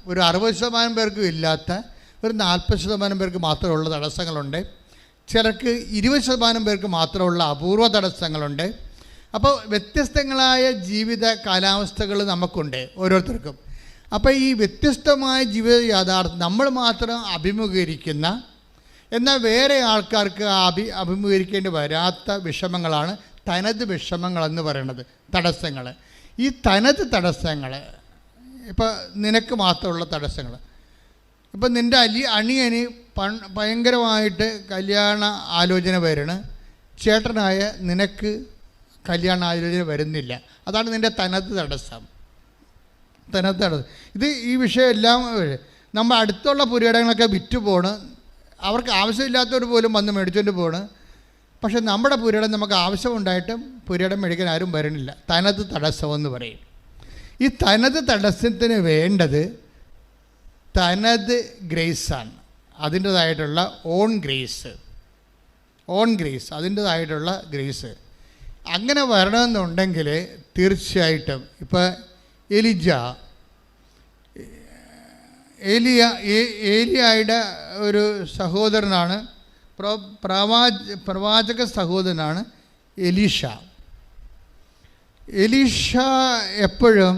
ഒരു 60% പേർക്കും ഇല്ലാത്ത, ഒരു 40% പേർക്ക് മാത്രമുള്ള തടസ്സങ്ങളുണ്ട്. ചിലർക്ക് 20% പേർക്ക് മാത്രമുള്ള അപൂർവ തടസ്സങ്ങളുണ്ട്. അപ്പോൾ വ്യത്യസ്തങ്ങളായ ജീവിത കാലാവസ്ഥകൾ നമുക്കുണ്ട് ഓരോരുത്തർക്കും. അപ്പോൾ ഈ വ്യത്യസ്തമായ ജീവിത യാഥാർത്ഥ്യം നമ്മൾ മാത്രം അഭിമുഖീകരിക്കുന്ന, എന്നാൽ വേറെ ആൾക്കാർക്ക് അഭിമുഖീകരിക്കേണ്ടി വരാത്ത വിഷമങ്ങളാണ് തനത് വിഷമങ്ങളെന്ന് പറയുന്നത്, തടസ്സങ്ങൾ. ഈ തനത് തടസ്സങ്ങൾ ഇപ്പോൾ നിനക്ക് മാത്രമുള്ള തടസ്സങ്ങൾ. ഇപ്പം നിൻ്റെ അണിയന് ഭയങ്കരമായിട്ട് കല്യാണ ആലോചന വരണം, ചേട്ടനായ നിനക്ക് കല്യാണ ആലോചന വരുന്നില്ല. അതാണ് നിൻ്റെ തനത് തടസ്സം. തനത് തടസ്സം ഇത് ഈ വിഷയം എല്ലാം നമ്മൾ അടുത്തുള്ള പുരയിടങ്ങളൊക്കെ വിറ്റ് പോണ്, അവർക്ക് ആവശ്യമില്ലാത്തവർ പോലും വന്ന് മേടിച്ചുകൊണ്ട് പോണ്. പക്ഷെ നമ്മുടെ പുരയിടം നമുക്ക് ആവശ്യമുണ്ടായിട്ടും പുരയിടം മേടിക്കാൻ ആരും വരണില്ല. തനത് തടസ്സമെന്ന് പറയും. ഈ തനത് തടസ്സത്തിന് വേണ്ടത് തനത് ഗ്രേസാണ്. അതിൻ്റേതായിട്ടുള്ള ഓൺ ഗ്രേസ് അതിൻ്റേതായിട്ടുള്ള ഗ്രേസ്. അങ്ങനെ വരണമെന്നുണ്ടെങ്കിൽ തീർച്ചയായിട്ടും ഇപ്പോൾ ഏലിയായുടെ ഒരു സഹോദരനാണ്, പ്രവാചക സഹോദരനാണ് എലീഷ. എപ്പോഴും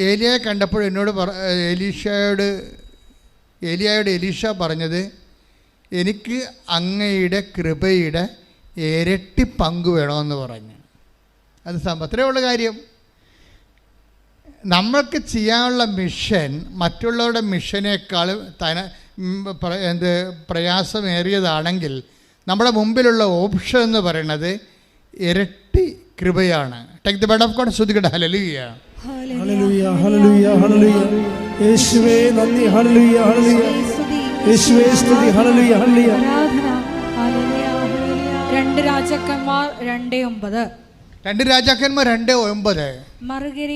ഏലിയയെ കണ്ടപ്പോൾ എന്നോട് എലീഷ പറഞ്ഞത്, എനിക്ക് അങ്ങയുടെ കൃപയുടെ ഇരട്ടി പങ്ക് വേണമെന്ന് പറഞ്ഞു. അത് അത്രയേ ഉള്ള കാര്യം. നമ്മൾക്ക് ചെയ്യാനുള്ള മിഷൻ മറ്റുള്ളവരുടെ മിഷനേക്കാൾ പ്രയാസമേറിയതാണെങ്കിൽ നമ്മുടെ മുമ്പിലുള്ള ഓപ്ഷൻ എന്ന് പറയുന്നത് ഇരട്ടി കൃപയാണ്. Take the word of God. സ്തുതിക്കട്ടെ. ഹല്ലേലൂയ, ഹല്ലേലൂയ, ഹല്ലേലൂയ, ഹല്ലേലൂയ. യേശുവേ നന്ദി. ഹല്ലേലൂയ, ഹല്ലേലൂയ. യേശുവേ സ്തുതി. ഹല്ലേലൂയ, ഹല്ലേലൂയ. 2 രാജാക്കന്മാർ 2:9. 2 രാജാക്കന്മാർ 2:9. മറുകര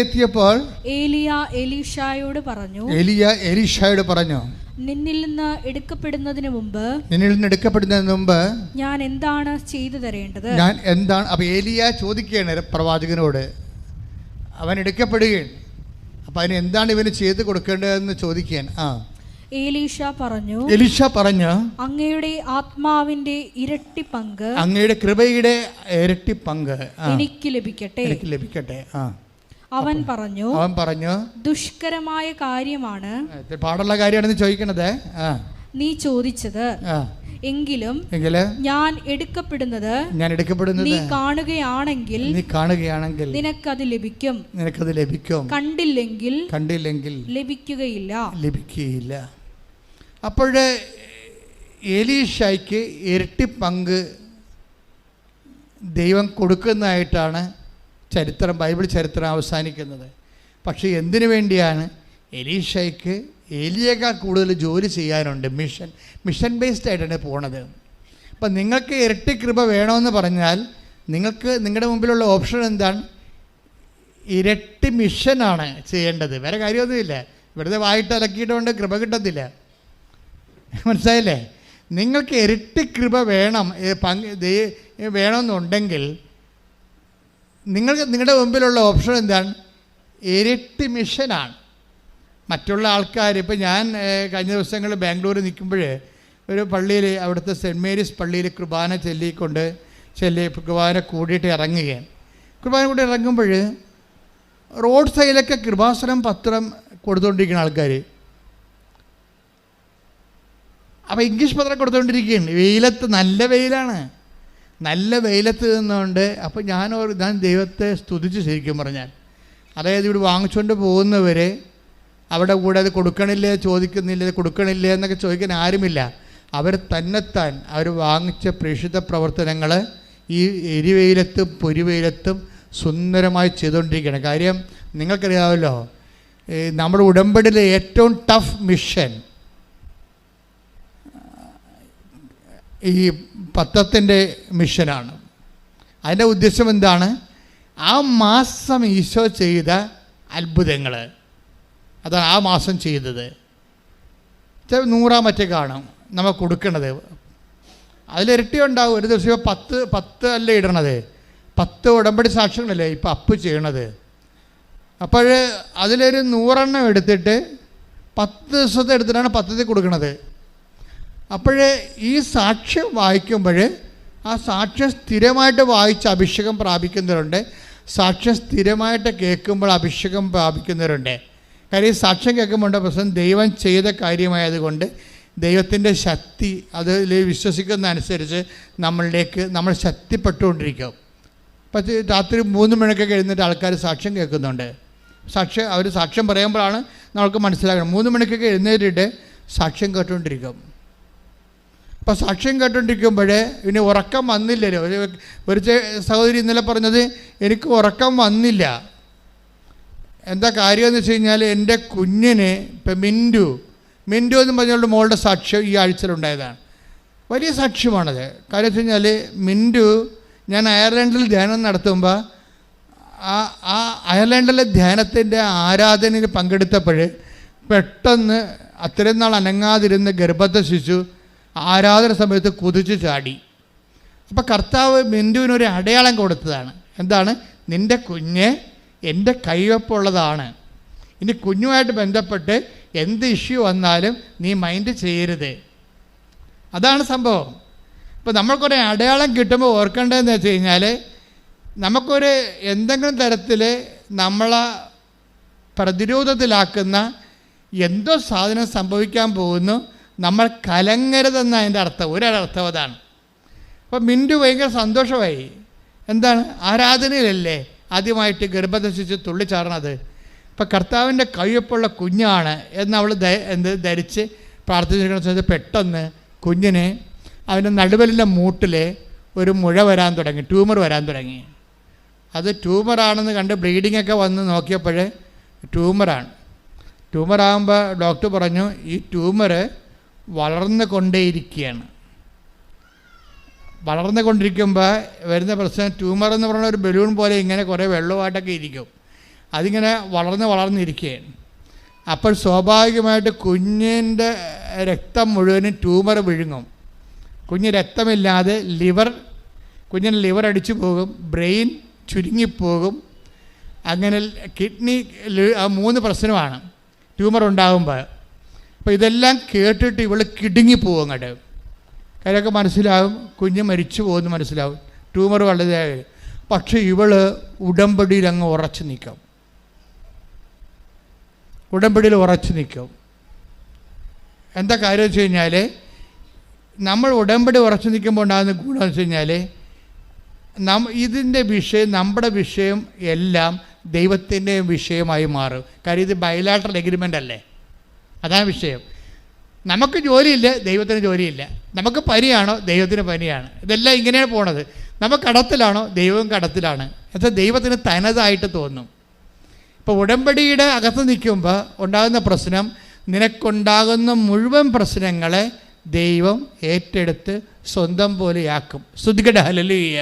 എത്തിയപ്പോൾ ഏലിയ എലീഷായോട് പറഞ്ഞു, നിന്നിൽ നിന്ന് എടുക്കപ്പെടുന്നതിന് മുമ്പ് ഞാൻ എന്താണ് ചെയ്തു തരേണ്ടത്? അപ്പോൾ ഏലിയ ചോദിക്കുകയാണ് പ്രവാചകനോട്, അവൻ എടുക്കപ്പെടുകയാണ്, അപ്പം അതിന് എന്താണ് ഇവന് ചെയ്ത് കൊടുക്കേണ്ടതെന്ന് ചോദിക്കാൻ. എലീഷ പറഞ്ഞു, അങ്ങയുടെ ആത്മാവിന്റെ ഇരട്ടി പങ്ക്, അങ്ങയുടെ കൃപയുടെ ഇരട്ടി പങ്ക് എനിക്ക് ലഭിക്കട്ടെ. അവൻ പറഞ്ഞു, ദുഷ്കരമായ കാര്യമാണ്, പാടുള്ള കാര്യമാണെന്ന് ചോദിക്കണത്. നീ ചോദിച്ചത്. എങ്കിലും ഞാൻ എടുക്കപ്പെടുന്നത് നീ കാണുകയാണെങ്കിൽ നിനക്കത് ലഭിക്കും, കണ്ടില്ലെങ്കിൽ ലഭിക്കുകയില്ല. അപ്പോഴേ എലീഷയ്ക്ക് ഇരട്ടി പങ്ക് ദൈവം കൊടുക്കുന്നതായിട്ടാണ് ബൈബിൾ ചരിത്രം അവസാനിക്കുന്നത്. പക്ഷേ എന്തിനു വേണ്ടിയാണ്? എലീഷയ്ക്ക് ഏലിയേക്കാൾ കൂടുതൽ ജോലി ചെയ്യാനുണ്ട്. മിഷൻ ബേസ്ഡ് ആയിട്ടാണ് പോണത്. അപ്പം നിങ്ങൾക്ക് ഇരട്ടി കൃപ വേണമെന്ന് പറഞ്ഞാൽ നിങ്ങളുടെ മുമ്പിലുള്ള ഓപ്ഷൻ എന്താണ്? ഇരട്ടി മിഷനാണ് ചെയ്യേണ്ടത്. വേറെ കാര്യമൊന്നുമില്ല. വെറുതെ വായിട്ട് അലക്കിയിട്ടുകൊണ്ട് കൃപ കിട്ടത്തില്ല. മനസ്സിലായില്ലേ? നിങ്ങൾക്ക് ഇരട്ടി കൃപ വേണമെന്നുണ്ടെങ്കിൽ നിങ്ങളുടെ മുമ്പിലുള്ള ഓപ്ഷൻ എന്താണ്? ഇരട്ടി മിഷനാണ്. മറ്റുള്ള ആൾക്കാർ, ഇപ്പം ഞാൻ കഴിഞ്ഞ ദിവസങ്ങളിൽ ബാംഗ്ലൂർ നിൽക്കുമ്പോൾ ഒരു പള്ളിയിൽ, അവിടുത്തെ സെൻറ്റ് മേരീസ് പള്ളിയിൽ കുർബാന കുർബാന കൂടിയിട്ട് ഇറങ്ങുകയാണ്. കുർബാന കൂടി ഇറങ്ങുമ്പോൾ റോഡ് സൈഡിലൊക്കെ കൃപാസനം പത്രം കൊടുത്തുകൊണ്ടിരിക്കുന്ന ആൾക്കാർ. അപ്പോൾ ഇംഗ്ലീഷ് പത്രം കൊടുത്തുകൊണ്ടിരിക്കുകയാണ്. വെയിലത്ത്, നല്ല വെയിലാണ്, നല്ല വെയിലത്ത് നിന്നുകൊണ്ട്. അപ്പോൾ ഞാൻ ദൈവത്തെ സ്തുതിച്ച്, ശരിക്കും പറഞ്ഞാൽ, അതായത് ഇവിടെ വാങ്ങിച്ചുകൊണ്ട് പോകുന്നവരെ അവിടെ കൂടെ അത് കൊടുക്കണില്ലേ, കൊടുക്കണില്ലേ എന്നൊക്കെ ചോദിക്കാൻ ആരുമില്ല. അവർ തന്നെത്താൻ അവർ വാങ്ങിച്ച പ്രേക്ഷിത പ്രവർത്തനങ്ങൾ ഈ എരിവെയിലത്തും പൊരിവെയിലത്തും സുന്ദരമായി ചെയ്തുകൊണ്ടിരിക്കുകയാണ്. കാര്യം നിങ്ങൾക്കറിയാമല്ലോ, നമ്മുടെ ഉടമ്പടിയിലെ ഏറ്റവും ടഫ് മിഷൻ ഈ പത്രത്തിൻ്റെ മിഷനാണ്. അതിൻ്റെ ഉദ്ദേശം എന്താണ്? ആ മാസം ഈശോ ചെയ്ത അത്ഭുതങ്ങൾ, അതാണ് ആ മാസം ചെയ്തത്. 100 മറ്റേ കാണും നമ്മൾ കൊടുക്കണത്. അതിലിരട്ടി ഉണ്ടാവും. ഒരു ദിവസം 10 അല്ല ഇടണത്, 10 ഉടമ്പടി സാക്ഷ്യങ്ങളല്ലേ ഇപ്പം അപ്പ് ചെയ്യണത്. അപ്പോൾ അതിലൊരു 100 എടുത്തിട്ട് 10 ദിവസത്തെ എടുത്തിട്ടാണ് 10 കൊടുക്കണത്. അപ്പോഴേ ഈ സാക്ഷ്യം വായിക്കുമ്പോൾ ആ സാക്ഷ്യം സ്ഥിരമായിട്ട് വായിച്ച് അഭിഷേകം പ്രാപിക്കുന്നവരുണ്ട്, സാക്ഷ്യം സ്ഥിരമായിട്ട് കേൾക്കുമ്പോൾ അഭിഷേകം പ്രാപിക്കുന്നവരുണ്ട്. കാര്യം സാക്ഷ്യം കേൾക്കുമ്പോൾ പ്രശ്നം ദൈവം ചെയ്ത കാര്യമായതുകൊണ്ട് ദൈവത്തിൻ്റെ ശക്തി അതിൽ വിശ്വസിക്കുന്ന അനുസരിച്ച് നമ്മൾ ശക്തിപ്പെട്ടുകൊണ്ടിരിക്കും. പക്ഷേ രാത്രി 3 മണിക്കൊക്കെ എഴുന്നേറ്റ് ആൾക്കാർ സാക്ഷ്യം കേൾക്കുന്നുണ്ട്. അവർ സാക്ഷ്യം പറയുമ്പോഴാണ് നമുക്ക് മനസ്സിലാക്കണം. 3 മണിക്കൊക്കെ എഴുന്നേറ്റിട്ട് സാക്ഷ്യം കേട്ടുകൊണ്ടിരിക്കും. അപ്പോൾ സാക്ഷ്യം കേട്ടുകൊണ്ടിരിക്കുമ്പോൾ ഇനി ഉറക്കം വന്നില്ലല്ലോ. ഒരു സഹോദരി ഇന്നലെ പറഞ്ഞത്, എനിക്ക് ഉറക്കം വന്നില്ല. എന്താ കാര്യമെന്ന് വെച്ച് കഴിഞ്ഞാൽ, എൻ്റെ കുഞ്ഞിന് ഇപ്പം മിൻറ്റു എന്ന് പറഞ്ഞുകൊണ്ട് മോളുടെ സാക്ഷ്യം ഈ ആഴ്ചയിലുണ്ടായതാണ്. വലിയ സാക്ഷ്യമാണത്. കാര്യം വെച്ച് കഴിഞ്ഞാൽ, മിൻറ്റു ഞാൻ അയർലൻഡിൽ ധ്യാനം നടത്തുമ്പോൾ ആ അയർലൻഡിലെ ധ്യാനത്തിൻ്റെ ആരാധനയിൽ പങ്കെടുത്തപ്പോൾ പെട്ടെന്ന് അത്രയും നാൾ അനങ്ങാതിരുന്ന് ഗർഭത്തെ ശിശു ആരാധന സമയത്ത് കുതിച്ചു ചാടി. അപ്പോൾ കർത്താവ് മിൻറ്റുവിനൊരു അടയാളം കൊടുത്തതാണ്. എന്താണ്? നിൻ്റെ കുഞ്ഞ് എൻ്റെ കൈവപ്പുള്ളതാണ്. ഇനി കുഞ്ഞുമായിട്ട് ബന്ധപ്പെട്ട് എന്ത് ഇഷ്യൂ വന്നാലും നീ മൈൻഡ് ചെയ്യരുത്. അതാണ് സംഭവം. ഇപ്പോൾ നമ്മൾക്കൊരു അടയാളം കിട്ടുമ്പോൾ ഓർക്കേണ്ടതെന്ന് വെച്ച് കഴിഞ്ഞാൽ, നമുക്കൊരു എന്തെങ്കിലും തരത്തിൽ നമ്മളെ പ്രതിരോധത്തിലാക്കുന്ന എന്തോ സാധനം സംഭവിക്കാൻ പോകുന്നു, നമ്മൾ കലങ്ങരുതെന്ന അതിൻ്റെ അർത്ഥം. ഒരർത്ഥം അതാണ്. അപ്പോൾ മിൻറ്റു ഭയങ്കര സന്തോഷമായി. എന്താണ്? ആരാധനയിലല്ലേ ആദ്യമായിട്ട് ഗർഭദശിച്ച് തുള്ളിച്ചാടണത്. ഇപ്പം കർത്താവിൻ്റെ കയ്യൊപ്പുള്ള കുഞ്ഞാണ് എന്നവൾ ധരിച്ച് പ്രാർത്ഥിച്ചിരിക്കുന്ന സമയത്ത് പെട്ടെന്ന് കുഞ്ഞിന് അവൻ്റെ നടുവലിൻ്റെ മൂട്ടിൽ ഒരു മുഴ വരാൻ തുടങ്ങി, ട്യൂമർ വരാൻ തുടങ്ങി. അത് ട്യൂമറാണെന്ന് കണ്ട് ബ്ലീഡിങ്ങൊക്കെ വന്ന് നോക്കിയപ്പോൾ ട്യൂമറാകുമ്പോൾ ഡോക്ടർ പറഞ്ഞു, ഈ ട്യൂമർ വളർന്നുകൊണ്ടേയിരിക്കുകയാണ്. വളർന്നുകൊണ്ടിരിക്കുമ്പോൾ വരുന്ന പ്രശ്നം, ട്യൂമർ എന്ന് പറഞ്ഞ ഒരു ബലൂൺ പോലെ ഇങ്ങനെ കുറേ വെള്ളമായിട്ടൊക്കെ ഇരിക്കും. അതിങ്ങനെ വളർന്നിരിക്കുകയാണ്. അപ്പോൾ സ്വാഭാവികമായിട്ട് കുഞ്ഞിൻ്റെ രക്തം മുഴുവനും ട്യൂമർ വിഴുങ്ങും. കുഞ്ഞ് രക്തമില്ലാതെ കുഞ്ഞിന് ലിവർ അടിച്ചു പോകും, ബ്രെയിൻ ചുരുങ്ങിപ്പോകും. അങ്ങനെ കിഡ്നി, 3 പ്രശ്നമാണ് ട്യൂമർ ഉണ്ടാകുമ്പോൾ. അപ്പോൾ ഇതെല്ലാം കേട്ടിട്ട് ഇവൾ കിടുങ്ങിപ്പോവും. അങ്ങോട്ട് കാര്യമൊക്കെ മനസ്സിലാവും, കുഞ്ഞ് മരിച്ചു പോകുമെന്ന് മനസ്സിലാവും, ട്യൂമർ വളരെ. പക്ഷേ ഇവൾ ഉടമ്പടിയിൽ അങ്ങ് ഉറച്ചു നിൽക്കും. എന്താ കാര്യം വെച്ച് കഴിഞ്ഞാൽ, നമ്മൾ ഉടമ്പടി ഉറച്ചു നിൽക്കുമ്പോൾ ഉണ്ടാകുന്ന ഗുണമെന്ന് വെച്ച് കഴിഞ്ഞാൽ ഇതിൻ്റെ വിഷയം, നമ്മുടെ വിഷയം എല്ലാം ദൈവത്തിൻ്റെ വിഷയമായി മാറും. കാര്യം ഇത് ബൈലാറ്ററൽ എഗ്രിമെൻ്റ് അല്ലേ, അതാണ് വിഷയം. നമുക്ക് ജോലിയില്ല, ദൈവത്തിന് ജോലിയില്ല. നമുക്ക് പനിയാണോ, ദൈവത്തിന് പനിയാണ്. ഇതെല്ലാം ഇങ്ങനെയാണ് പോണത്. നമുക്ക് കടത്തിലാണോ, ദൈവം കടത്തിലാണ്. എന്നാൽ ദൈവത്തിന് തനതായിട്ട് തോന്നും. ഇപ്പോൾ ഉടമ്പടിയുടെ അകത്ത് നിൽക്കുമ്പോൾ ഉണ്ടാകുന്ന പ്രശ്നം, നിനക്കുണ്ടാകുന്ന മുഴുവൻ പ്രശ്നങ്ങളെ ദൈവം ഏറ്റെടുത്ത് സ്വന്തം പോലെയാക്കും. സ്തുതിക്കട്ടെ, ഹല്ലേലൂയ.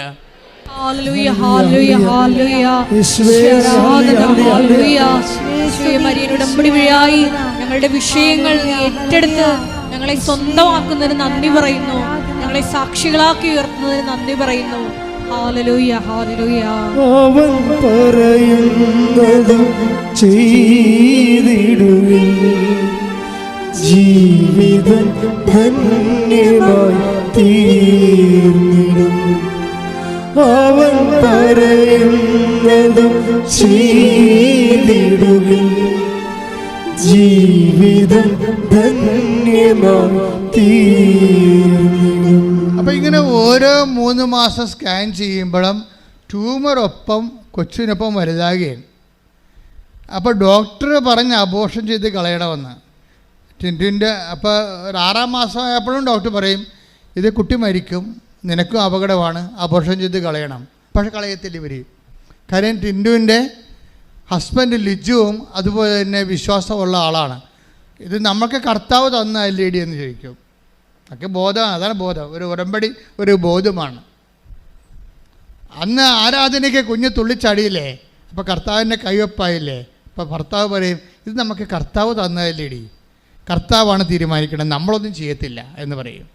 ഹല്ലേലൂയ, ഹല്ലേലൂയ, ഹല്ലേലൂയ. മരിയൻ ഉടമ്പടി വഴിയായി ഞങ്ങളുടെ വിഷയങ്ങൾ ഏറ്റെടുത്ത് ഞങ്ങളെ സ്വന്തമാക്കുന്നതിന് നന്ദി പറയുന്നു. ഞങ്ങളെ സാക്ഷികളാക്കി ഉയർത്തുന്നതിന് നന്ദി പറയുന്നു. Hallelujah, hallelujah. അവൻ പറയുന്നത് ചെയ്തിടുവിൻ, ജീവിതം ധന്യമായി തീർന്നിടും. അവൻ പറയുന്നത് ചെയ്തിടുവിൻ, ജീവിതം ധന്യമായി തീർന്നിടും. അപ്പോൾ ഇങ്ങനെ ഓരോ 3 മാസം സ്കാൻ ചെയ്യുമ്പോഴും ട്യൂമറൊപ്പം കൊച്ചിനൊപ്പം വലുതാകുകയാണ്. അപ്പോൾ ഡോക്ടർ പറഞ്ഞ് അബോർഷൻ ചെയ്ത് കളയണമെന്ന്. ടിൻറ്റിൻ്റെ അപ്പോൾ 6-ാം മാസം ആയപ്പോഴും ഡോക്ടർ പറയും ഇത് കുട്ടി മരിക്കും, നിനക്കും അപകടമാണ്, അബോർഷൻ ചെയ്ത് കളയണം. പക്ഷെ കളയത്തില്ല ഇവർ. കാര്യം ടിൻറ്റുവിൻ്റെ ഹസ്ബൻഡ് ലിജുവും അതുപോലെ തന്നെ വിശ്വാസമുള്ള ആളാണ്. ഇത് നമുക്ക് കർത്താവ് തന്ന എൽഇഡി എന്ന് ചോദിക്കും. ഒക്കെ ബോധമാണ്, അതാണ് ബോധം. ഒരു ഉടമ്പടി ഒരു ബോധമാണ്. അന്ന് ആരാധനയ്ക്ക് കുഞ്ഞ് തുള്ളിച്ചാടിയില്ലേ, അപ്പോൾ കർത്താവിൻ്റെ കൈവപ്പായില്ലേ. അപ്പോൾ ഭർത്താവ് പറയും ഇത് നമുക്ക് കർത്താവ് തന്ന എൽഇഡി, കർത്താവാണ് തീരുമാനിക്കണം, നമ്മളൊന്നും ചെയ്യത്തില്ല എന്ന് പറയും.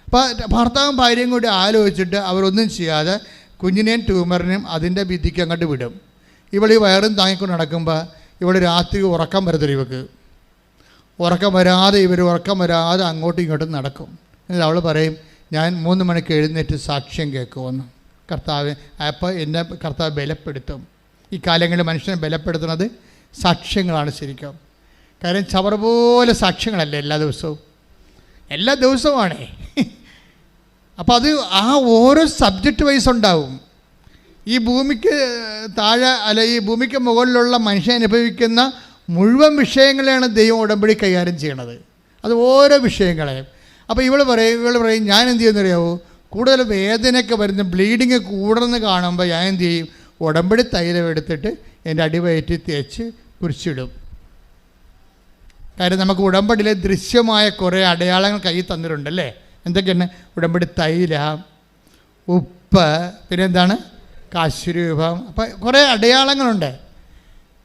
അപ്പോൾ ഭർത്താവും ഭാര്യയും കൂടി ആലോചിച്ചിട്ട് അവരൊന്നും ചെയ്യാതെ കുഞ്ഞിനെയും ട്യൂമറിനെയും അതിൻ്റെ വിധിക്ക് അങ്ങോട്ട് വിടും. ഇവളീ വയറും താങ്ങിക്കൊണ്ട് നടക്കുമ്പോൾ ഇവിടെ രാത്രി ഉറക്കം വരത്തില്ല. ഇവർക്ക് ഉറക്കം വരാതെ അങ്ങോട്ടും ഇങ്ങോട്ടും നടക്കും. എന്നിട്ട് അവൾ പറയും ഞാൻ 3 മണിക്ക് എഴുന്നേറ്റ് സാക്ഷ്യം കേൾക്കുമെന്ന്. കർത്താവ് അപ്പോൾ എന്നെ കർത്താവ് ബലപ്പെടുത്തും. ഈ കാലങ്ങളിൽ മനുഷ്യനെ ബലപ്പെടുത്തുന്നത് സാക്ഷ്യങ്ങളാണ് ശരിക്കും. കാര്യം ചവർ പോലെ സാക്ഷ്യങ്ങളല്ലേ എല്ലാ ദിവസവുമാണേ. അപ്പോൾ അത് ആ ഓരോ സബ്ജക്റ്റ് വൈസ് ഉണ്ടാവും. ഈ ഭൂമിക്ക് താഴെ അല്ല ഈ ഭൂമിക്ക് മുകളിലുള്ള മനുഷ്യൻ അനുഭവിക്കുന്ന മുഴുവൻ വിഷയങ്ങളെയാണ് ദൈവം ഉടമ്പടി കൈകാര്യം ചെയ്യണത്. അത് ഓരോ വിഷയങ്ങളെയും. അപ്പോൾ ഇവൾ പറയും ഞാൻ എന്ത് ചെയ്യുന്നറിയാവോ, കൂടുതൽ വേദനയൊക്കെ വരുന്ന ബ്ലീഡിങ് കൂടുന്ന കാണുമ്പോൾ ഞാൻ എന്ത് ചെയ്യും, ഉടമ്പടി തൈലം എടുത്തിട്ട് എൻ്റെ അടിവയറ്റി തേച്ച് കുരിച്ചിടും. കാര്യം നമുക്ക് ഉടമ്പടിയിലെ ദൃശ്യമായ കുറേ അടയാളങ്ങൾ കയ്യിൽ തന്നിട്ടുണ്ടല്ലേ. എന്തൊക്കെയാണ്? ഉടമ്പടി തൈലം, ഉപ്പ്, പിന്നെ എന്താണ് കാശുരൂപം. അപ്പം കുറേ അടയാളങ്ങളുണ്ട്.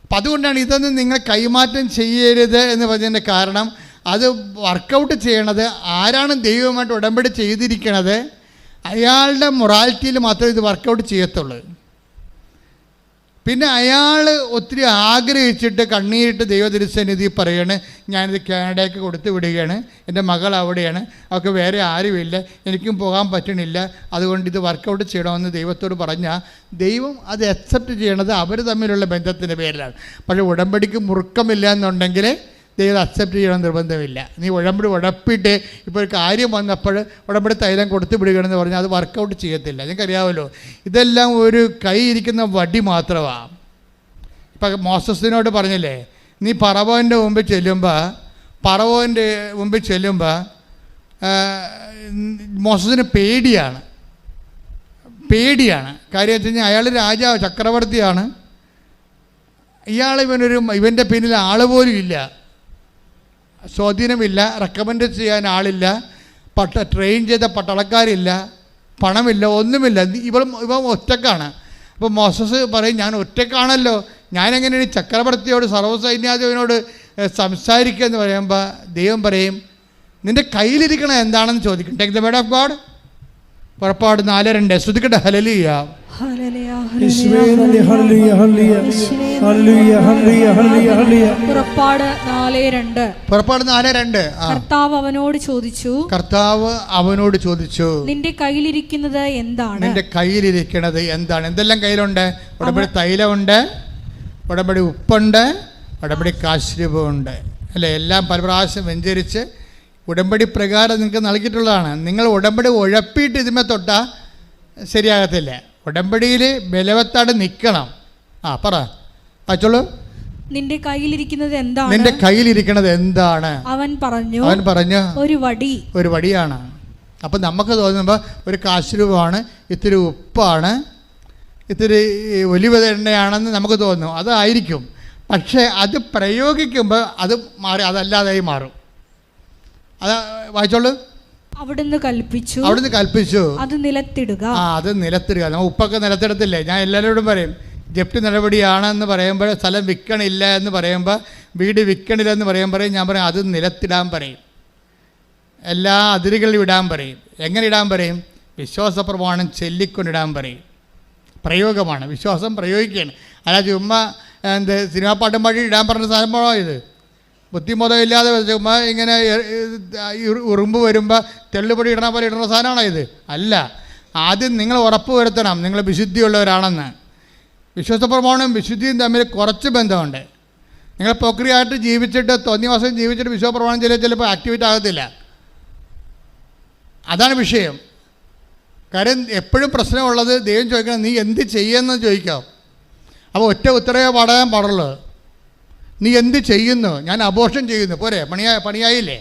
അപ്പം അതുകൊണ്ടാണ് ഇതൊന്നും നിങ്ങൾ കൈമാറ്റം ചെയ്യരുത് എന്ന് പറഞ്ഞതിൻ്റെ കാരണം അത് വർക്കൗട്ട് ചെയ്യണത് ആരാണ് ദൈവമായിട്ട് ഉടമ്പടി ചെയ്തിരിക്കണത്, അയാളുടെ മൊറാലിറ്റിയിൽ മാത്രമേ ഇത് വർക്കൗട്ട് ചെയ്യത്തുള്ളൂ. പിന്നെ അയാൾ ഒത്തിരി ആഗ്രഹിച്ചിട്ട് കണ്ണീരിട്ട് ദൈവതിരുസന്നിധി പറയാണ് ഞാനിത് കാനഡയ്ക്ക് കൊടുത്തു വിടുകയാണ്, എൻ്റെ മകൾ അവിടെയാണ്, അവൾക്ക് വേറെ ആരുമില്ല, എനിക്കും പോകാൻ പറ്റണില്ല, അതുകൊണ്ട് ഇത് വർക്കൗട്ട് ചെയ്യണമെന്ന് ദൈവത്തോട് പറഞ്ഞാൽ ദൈവം അത് അക്സെപ്റ്റ് ചെയ്യണത് അവർ തമ്മിലുള്ള ബന്ധത്തിൻ്റെ പേരിലാണ്. പക്ഷേ ഉടമ്പടിക്ക് മുറുക്കമില്ല എന്നുണ്ടെങ്കിൽ ദൈവം അക്സെപ്റ്റ് ചെയ്യണം നിർബന്ധമില്ല. നീ ഉടമ്പടി ഉടപ്പിട്ട് ഇപ്പോൾ ഒരു കാര്യം വന്നപ്പോൾ ഉടമ്പടി തൈലം കൊടുത്തു വിടുകയാണെന്ന് പറഞ്ഞാൽ അത് വർക്കൗട്ട് ചെയ്യത്തില്ല. നിങ്ങൾക്കറിയാമല്ലോ, ഇതെല്ലാം ഒരു കൈ ഇരിക്കുന്ന വടി മാത്രമാണ്. ഇപ്പം മോസസിനോട് പറഞ്ഞില്ലേ, നീ പറവോൻ്റെ മുമ്പിൽ ചെല്ലുമ്പോൾ മോസസിന് പേടിയാണ്. കാര്യം വെച്ച് കഴിഞ്ഞാൽ അയാൾ രാജാവ് ചക്രവർത്തിയാണ്. ഇവൻ്റെ പിന്നിൽ ആൾ പോലും ഇല്ല, സ്വാധീനമില്ല, റെക്കമെൻഡ് ചെയ്യാൻ ആളില്ല, ട്രെയിൻ ചെയ്ത പട്ടാളക്കാരില്ല, പണമില്ല, ഒന്നുമില്ല. ഇവൻ ഒറ്റക്കാണ്. അപ്പോൾ മോസസ് പറയും ഞാൻ ഒറ്റക്കാണല്ലോ, ഞാനെങ്ങനെയാണ് ഈ ചക്രവർത്തിയോട് സർവ്വസൈന്യാധിപനോട് സംസാരിക്കുക എന്ന് പറയുമ്പോൾ ദൈവം പറയും നിൻ്റെ കയ്യിലിരിക്കണ എന്താണെന്ന് ചോദിക്കും. Take the word of God. പുറപ്പാട് 4:2. ശ്രുതിക്കട്ടെ, ഹല്ലേലൂയ. പുറപ്പാട് 4:2. കർത്താവ് അവനോട് ചോദിച്ചു നിന്റെ കയ്യിലിരിക്കുന്നത് എന്താണ്? എന്തെല്ലാം കയ്യിലുണ്ട്? ഉടമ്പടി തൈലമുണ്ട്, ഉടമ്പടി ഉപ്പുണ്ട്, ഉടമ്പടി കാശ്രൂപമുണ്ട് അല്ലേ. എല്ലാം പല പ്രാവശ്യം വെഞ്ചരിച്ച് ഉടമ്പടി പ്രകാരം നിങ്ങൾക്ക് നൽകിയിട്ടുള്ളതാണ്. നിങ്ങൾ ഉടമ്പടി ഉഴപ്പിയിട്ട് ഇതിന്മേൽ തൊട്ടാൽ ശരിയാകത്തില്ല. ഉടമ്പടിയിൽ ബലവത്താട് നിൽക്കണം. പറ വായിച്ചോളൂ. നിന്റെ കയ്യിലിരിക്കുന്നത് എന്താണ്? നിന്റെ കയ്യിലിരിക്കുന്നത് എന്താണ്? അവൻ പറഞ്ഞു ഒരു വടിയാണ്. അപ്പം നമുക്ക് തോന്നുമ്പോൾ ഒരു കാശ് രൂപമാണ്, ഇത്തിരി ഉപ്പാണ്, ഇത്തിരി ഒലിവ എണ്ണയാണെന്ന് നമുക്ക് തോന്നും. അതായിരിക്കും. പക്ഷേ അത് പ്രയോഗിക്കുമ്പോൾ അത് മാറി, അതല്ലാതായി മാറും. അത് വായിച്ചോളൂ. അവിടുന്ന് കൽപ്പിച്ചു അത് നിലത്തിടുക. നമ്മൾ ഉപ്പൊക്കെ നിലത്തിടത്തില്ലേ? ഞാൻ എല്ലാവരോടും പറയും, ജപ്തി നടപടിയാണെന്ന് പറയുമ്പോൾ, സ്ഥലം വിൽക്കണില്ല എന്ന് പറയുമ്പോൾ, വീട് വിൽക്കണില്ല എന്ന് പറയുമ്പോൾ ഞാൻ പറയും അത് നിലത്തിടാൻ പറയും. എല്ലാ അതിരുകളിലും ഇടാൻ പറയും. എങ്ങനെ ഇടാൻ പറയും? വിശ്വാസപ്രമാണം ചൊല്ലിക്കൊണ്ടിടാൻ പറയും. പ്രയോഗമാണ്, വിശ്വാസം പ്രയോഗിക്കുകയാണ്. അല്ല ചുമ്മാ സിനിമാ പാട്ടും പാടി ഇടാൻ പറഞ്ഞ സാധനമാണോ ഇത്? ബുദ്ധിബോധമില്ലാതെ ചുമ്മാ ഇങ്ങനെ ഉറുമ്പ് വരുമ്പോൾ തെള്ളുപൊടി ഇടണ പോലെ ഇടുന്ന സാധനമാണോ ഇത്? അല്ല. ആദ്യം നിങ്ങൾ ഉറപ്പ് വരുത്തണം നിങ്ങൾ വിശുദ്ധിയുള്ളവരാണെന്ന്. വിശ്വാസപ്രമാണവും വിശുദ്ധിയും തമ്മിൽ കുറച്ച് ബന്ധമുണ്ട്. നിങ്ങൾ പ്രക്രിയയായിട്ട് ജീവിച്ചിട്ട് തോന്നിവാസം ജീവിച്ചിട്ട് വിശ്വാസപ്രമാണം ചിലപ്പോൾ ആക്ടിവേറ്റ് ആകത്തില്ല. അതാണ് വിഷയം. കാര്യം എപ്പോഴും പ്രശ്നമുള്ളത് ദൈവം ചോദിക്കണം നീ എന്ത് ചെയ്യുമെന്ന് ചോദിക്കാം. അപ്പോൾ ഒറ്റ ഉത്തരവേ പാടാൻ പാടുള്ളൂ. നീ എന്ത് ചെയ്യുന്നു? ഞാൻ അബോർഷൻ ചെയ്യുന്നു. പോരെ, പണിയായില്ലേ?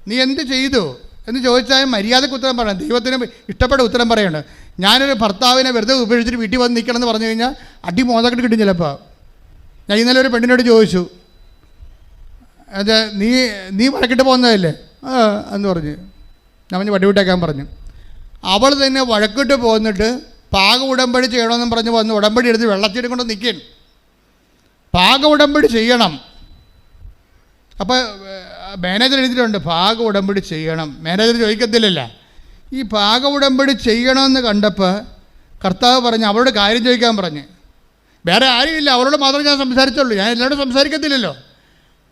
നീ എന്ത് ചെയ്തു എന്ന് ചോദിച്ചാൽ മര്യാദക്ക് ഉത്തരം പറയണം. ദൈവത്തിന് ഇഷ്ടപ്പെട്ട ഉത്തരം പറയണം. ഞാനൊരു ഭർത്താവിനെ വെറുതെ ഉപേക്ഷിച്ചിട്ട് വീട്ടിൽ വന്ന് നിൽക്കണം എന്ന് പറഞ്ഞു കഴിഞ്ഞാൽ അടി മോതക്കെട്ട് കിട്ടും ചിലപ്പോൾ. ഞാൻ ഇന്നലെ ഒരു പെണ്ണിനോട് ചോദിച്ചു, അത് നീ വഴക്കിട്ട് പോകുന്നതല്ലേ എന്ന് പറഞ്ഞു. ഞാൻ വടിവിട്ടേക്കാൻ പറഞ്ഞു. അവൾ തന്നെ വഴക്കിട്ട് പോന്നിട്ട് പാക ഉടമ്പടി ചെയ്യണമെന്നും പറഞ്ഞ് വന്ന് ഉടമ്പടി എടുത്ത് വെള്ളത്തിൽ കൊണ്ട് നിൽക്കുകയാണ്. പാക ഉടമ്പടി ചെയ്യണം. അപ്പോൾ മാനേജർ എഴുതിയിട്ടുണ്ട് പാക ഉടമ്പടി ചെയ്യണം. മാനേജർ ചോദിക്കത്തില്ലല്ല. ഈ പാക ഉടമ്പടി ചെയ്യണമെന്ന് കണ്ടപ്പോൾ കർത്താവ് പറഞ്ഞ് അവളോട് കാര്യം ചോദിക്കാൻ പറഞ്ഞ്. വേറെ ആരുമില്ല, അവരോട് മാത്രമേ ഞാൻ സംസാരിച്ചുള്ളൂ. ഞാൻ എല്ലാവരോടും സംസാരിക്കത്തില്ലല്ലോ.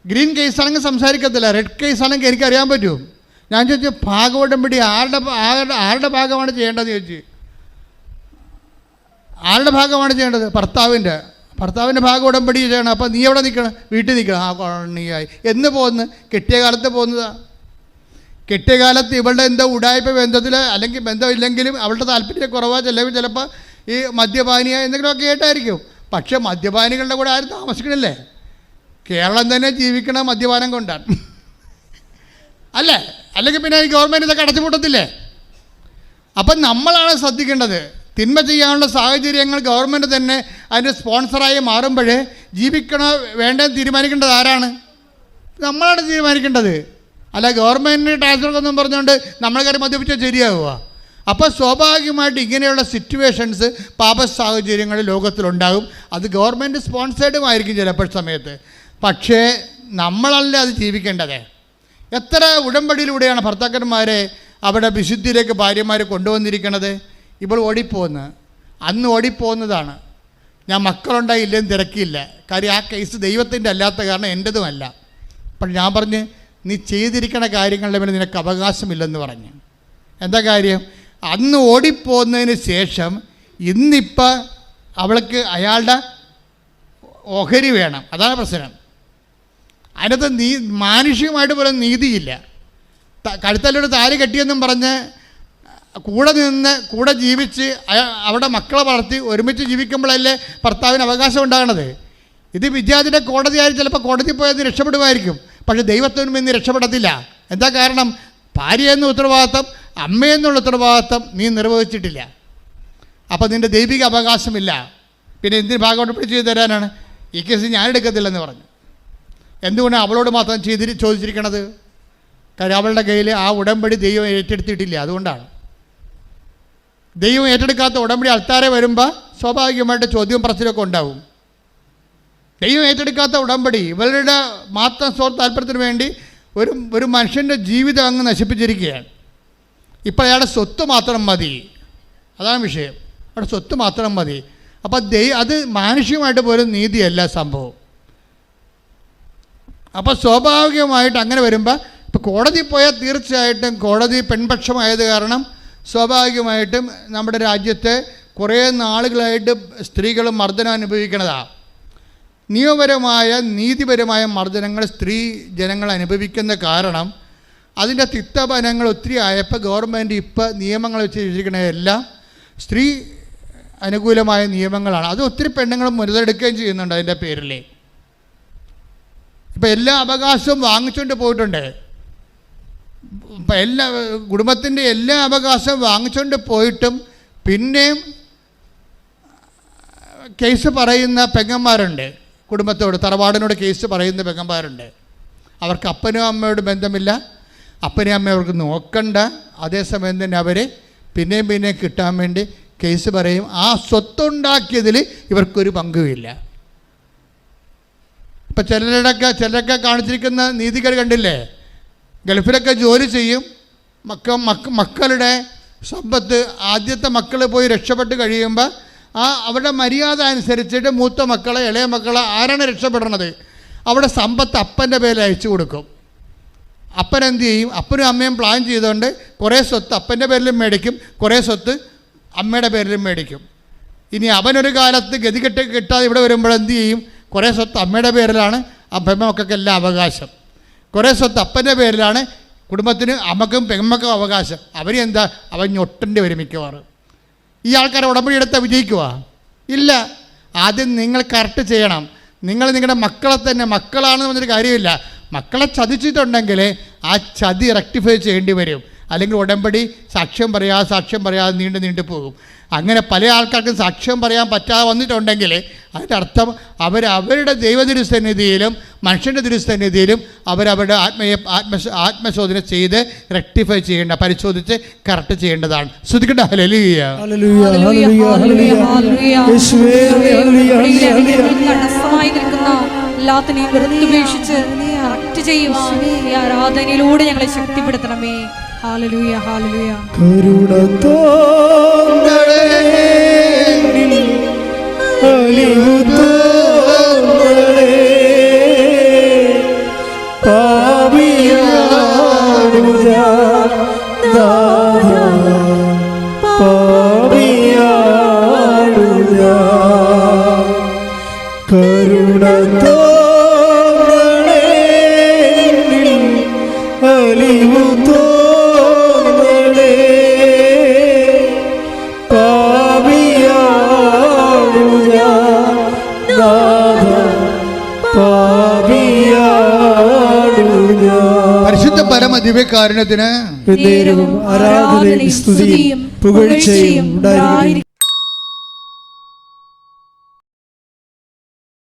ഗ്രീൻ കേസാണെങ്കിൽ സംസാരിക്കത്തില്ല, റെഡ് കേസാണെങ്കിൽ എനിക്കറിയാൻ പറ്റും. ഞാൻ ചോദിച്ചു പാക ഉടമ്പടി ആരുടെ ഭാഗമാണ് ചെയ്യേണ്ടതെന്ന് ചോദിച്ചു. ആരുടെ ഭാഗമാണ് ചെയ്യേണ്ടത്? ഭർത്താവിൻ്റെ ഭാഗം ഉടമ്പടി ചെയ്യണം. അപ്പോൾ നീ എവിടെ നിൽക്കണം? വീട്ടിൽ നിൽക്കണം. നീയായി എന്ന് പോകുന്നു. കെട്ടിയ കാലത്ത് പോകുന്നതാണ്. കെട്ടിയ കാലത്ത് ഇവളുടെ എന്തോ ഉടായ്പ ബന്ധത്തിൽ അല്ലെങ്കിൽ ബന്ധമില്ലെങ്കിലും അവളുടെ താല്പര്യക്കുറവാണ്. ചിലപ്പോൾ ഈ മദ്യപാനിയ എന്തെങ്കിലുമൊക്കെ ആയിട്ടായിരിക്കും. പക്ഷേ മദ്യപാനികളുടെ കൂടെ ആരും താമസിക്കണില്ലേ? കേരളം തന്നെ ജീവിക്കണ മദ്യപാനം കൊണ്ടാണ് അല്ലേ? അല്ലെങ്കിൽ പിന്നെ ഈ ഗവൺമെൻറ് ഇതൊക്കെ അടച്ചുപൂട്ടത്തില്ലേ? അപ്പം നമ്മളാണ് ശ്രദ്ധിക്കേണ്ടത്. തിന്മ ചെയ്യാനുള്ള സാഹചര്യങ്ങൾ ഗവൺമെൻറ് തന്നെ അതിൻ്റെ സ്പോൺസറായി മാറുമ്പോഴേ ജീവിക്കണോ വേണ്ടെന്ന് തീരുമാനിക്കേണ്ടത് ആരാണ്? നമ്മളാണ് തീരുമാനിക്കേണ്ടത്. അല്ല ഗവൺമെൻറ്റിന് ടാക്സൊന്നും പറഞ്ഞുകൊണ്ട് നമ്മളെ കാര്യം മദ്യപിച്ചാൽ ശരിയാവുക? അപ്പോൾ സ്വാഭാവികമായിട്ട് ഇങ്ങനെയുള്ള സിറ്റുവേഷൻസ് പാപ സാഹചര്യങ്ങൾ ലോകത്തിലുണ്ടാകും. അത് ഗവൺമെൻറ് സ്പോൺസേർഡുമായിരിക്കും ചിലപ്പോൾ സമയത്ത്. പക്ഷേ നമ്മളല്ല അത് ജീവിക്കേണ്ടത്. എത്ര ഉടമ്പടിയിലൂടെയാണ് ഭർത്താക്കന്മാരെ അവിടെ വിശുദ്ധിയിലേക്ക് ഭാര്യമാരെ കൊണ്ടുവന്നിരിക്കുന്നത്. ഇപ്പോൾ ഓടിപ്പോകുന്നു. അന്ന് ഓടിപ്പോകുന്നതാണ്. ഞാൻ മക്കളുണ്ടായി ഇല്ലെന്ന് തിരക്കിയില്ല. കാര്യം ആ കേസ് ദൈവത്തിൻ്റെ അല്ലാത്ത കാരണം എൻ്റെതുമല്ല. അപ്പോൾ ഞാൻ പറഞ്ഞ് നീ ചെയ്തിരിക്കുന്ന കാര്യങ്ങളുടെ മേലെ നിനക്ക് അവകാശമില്ലെന്ന് പറഞ്ഞു. എന്താ കാര്യം? അന്ന് ഓടിപ്പോകുന്നതിന് ശേഷം ഇന്നിപ്പോൾ അവൾക്ക് അയാളുടെ ഓഹരി വേണം. അതാണ് പ്രശ്നം. അതിനകത്ത് മാനുഷികമായിട്ട് പോലും നീതിയില്ല. കഴുത്തല്ലൊരു താലി കെട്ടിയെന്നും പറഞ്ഞ് കൂടെ നിന്ന് കൂടെ ജീവിച്ച് അവിടെ മക്കളെ വളർത്തി ഒരുമിച്ച് ജീവിക്കുമ്പോഴല്ലേ ഭർത്താവിന് അവകാശം ഉണ്ടാകണത്. ഇത് വിദ്യാർത്ഥിയുടെ കോടതിയായി ചിലപ്പോൾ കോടതി പോയത് രക്ഷപ്പെടുമായിരിക്കും. പക്ഷേ ദൈവത്തിനും ഇന്ന് രക്ഷപ്പെടത്തില്ല. എന്താ കാരണം? ഭാര്യ എന്ന ഉത്തരവാദിത്തം, അമ്മയെന്നുള്ള ഉത്തരവാദിത്തം നീ നിർവഹിച്ചിട്ടില്ല. അപ്പോൾ നിൻ്റെ ദൈവിക അവകാശമില്ല. പിന്നെ എന്തിന് ഭാഗമായിട്ട് പിടിച്ചു തരാനാണ്? ഈ കേസ് ഞാൻ എടുക്കത്തില്ലെന്ന് പറഞ്ഞു. എന്തുകൊണ്ടാണ് അവളോട് മാത്രം ചോദിച്ചിരിക്കണത്? കാര്യം അവളുടെ കയ്യിൽ ആ ഉടമ്പടി ദൈവം ഏറ്റെടുത്തിട്ടില്ല. അതുകൊണ്ടാണ്. ദൈവം ഏറ്റെടുക്കാത്ത ഉടമ്പടി അൾത്താരെ വരുമ്പോൾ സ്വാഭാവികമായിട്ട് ചോദ്യവും പറച്ചിലൊക്കെ ഉണ്ടാവും. ദൈവം ഏറ്റെടുക്കാത്ത ഉടമ്പടി ഇവരുടെ മാത്രം താല്പര്യത്തിന് വേണ്ടി ഒരു മനുഷ്യൻ്റെ ജീവിതം അങ്ങ് നശിപ്പിച്ചിരിക്കുകയാണ്. ഇപ്പോൾ അയാളുടെ സ്വത്ത് മാത്രം മതി. അതാണ് വിഷയം. അവിടെ സ്വത്ത് മാത്രം മതി. അപ്പോൾ അത് മാനുഷികമായിട്ട് പോലും നീതിയല്ല സംഭവം. അപ്പോൾ സ്വാഭാവികമായിട്ട് അങ്ങനെ വരുമ്പോൾ ഇപ്പോൾ കോടതി പോയാൽ തീർച്ചയായിട്ടും കോടതി പെൺപക്ഷമായത് കാരണം സ്വാഭാവികമായിട്ടും നമ്മുടെ രാജ്യത്തെ കുറേ നാളുകളായിട്ട് സ്ത്രീകൾ മർദ്ദനം അനുഭവിക്കുന്നതാണ്. നിയമപരമായ നീതിപരമായ മർദ്ദനങ്ങൾ സ്ത്രീ ജനങ്ങൾ അനുഭവിക്കുന്ന കാരണം അതിൻ്റെ തിക്തഫലങ്ങൾ ഒത്തിരി ആയപ്പോൾ ഗവൺമെൻറ് ഇപ്പോൾ നിയമങ്ങൾ വെച്ചിരിക്കണതെല്ലാം സ്ത്രീ അനുകൂലമായ നിയമങ്ങളാണ്. അത് ഒത്തിരി പെണ്ണുങ്ങൾ മുതലെടുക്കുകയും ചെയ്യുന്നുണ്ട് അതിൻ്റെ പേരിൽ. ഇപ്പം എല്ലാ അവകാശവും വാങ്ങിച്ചുകൊണ്ട് പോയിട്ടുണ്ട്. ഇപ്പം എല്ലാ കുടുംബത്തിൻ്റെ എല്ലാ അവകാശവും വാങ്ങിച്ചുകൊണ്ട് പോയിട്ടും പിന്നെയും കേസ് പറയുന്ന പെങ്ങന്മാരുണ്ട്. കുടുംബത്തോട്, തറവാടിനോട് കേസ് പറയുന്ന പെങ്ങന്മാരുണ്ട്. അവർക്ക് അപ്പനും അമ്മയോട് ബന്ധമില്ല, അപ്പനും അമ്മയും അവർക്ക് നോക്കണ്ട. അതേസമയം തന്നെ അവർ പിന്നെയും കിട്ടാൻ വേണ്ടി കേസ് പറയും. ആ സ്വത്തുണ്ടാക്കിയതിൽ ഇവർക്കൊരു പങ്കുമില്ല. ഇപ്പം ചിലരൊക്കെ കാണിച്ചിരിക്കുന്ന നീതികൾ കണ്ടില്ലേ? ഗൾഫിലൊക്കെ ജോലി ചെയ്യും, മക്കളുടെ സമ്പത്ത് ആദ്യത്തെ മക്കൾ പോയി രക്ഷപ്പെട്ട് കഴിയുമ്പോൾ അവരുടെ മര്യാദ അനുസരിച്ചിട്ട് മൂത്ത മക്കളെ ഇളയ മക്കളെ ആരാണ് രക്ഷപ്പെടണത് അവിടെ സമ്പത്ത് അപ്പൻ്റെ പേരിൽ അയച്ചു കൊടുക്കും. അപ്പൻ എന്ത് ചെയ്യും? അപ്പനും അമ്മയും പ്ലാൻ ചെയ്തുകൊണ്ട് കുറേ സ്വത്ത് അപ്പൻ്റെ പേരിലും മേടിക്കും, കുറേ സ്വത്ത് അമ്മയുടെ പേരിലും മേടിക്കും. ഇനി അവനൊരു കാലത്ത് ഗതികെട്ട് കിട്ടാതെ ഇവിടെ വരുമ്പോൾ എന്ത് ചെയ്യും? കുറേ സ്വത്ത് അമ്മയുടെ പേരിലാണ് പെമ്മക്കൊക്കെ എല്ലാം അവകാശം, കുറേ സ്വത്ത് അപ്പൻ്റെ പേരിലാണ് കുടുംബത്തിന് അമ്മക്കും പെമ്മക്കും അവകാശം. അവരെന്താ? അവൻ ഞൊട്ടേണ്ടി വരും മിക്കവാറും. ഈ ആൾക്കാരെ ഉടമ്പടി എടുത്താൽ വിജയിക്കുക ഇല്ല. ആദ്യം നിങ്ങൾ കറക്റ്റ് ചെയ്യണം. നിങ്ങൾ നിങ്ങളുടെ മക്കളെ തന്നെ, മക്കളാണെന്ന് പറഞ്ഞൊരു കാര്യമില്ല, മക്കളെ ചതിച്ചിട്ടുണ്ടെങ്കിൽ ആ ചതി റെക്ടിഫൈ ചെയ്യേണ്ടി വരും. അല്ലെങ്കിൽ ഉടമ്പടി സാക്ഷ്യം പറയാതെ നീണ്ടു പോകും. അങ്ങനെ പല ആൾക്കാർക്കും സാക്ഷ്യം പറയാൻ പറ്റാതെ വന്നിട്ടുണ്ടെങ്കിൽ അതിൻ്റെ അർത്ഥം അവരുടെ ദൈവതിരുസന്നിധിയിലും മനുഷ്യൻ്റെ തിരുസന്നിധിയിലും അവരവരുടെ ആത്മശോധന ചെയ്ത് റെക്ടിഫൈ ചെയ്യേണ്ട, പരിശോധിച്ച് കറക്റ്റ് ചെയ്യേണ്ടതാണ്. ശ്രദ്ധിക്കട്ടെ. ഹല്ലേലൂയ. എല്ലാത്തിനെയും വെറുത്തുപേക്ഷിച്ച് കറക്റ്റ് ചെയ്യുവാൻ ഈ ആരാധനയിലൂടെ ഞങ്ങളെ ശക്തിപ്പെടുത്തണമേ. Hallelujah, hallelujah. കരുണത്തോടെ അലിവുതോടെ പാപിയാടുക പാപിയാടുക കരുണത്തോടെ അലിവുതോ പരിശുദ്ധ പരമ ദിവ്യകാരുണ്യത്തിന് ആരാധനയും സ്തുതിയും പുകഴ്ചയും ഉണ്ടായിരിക്കട്ടെ.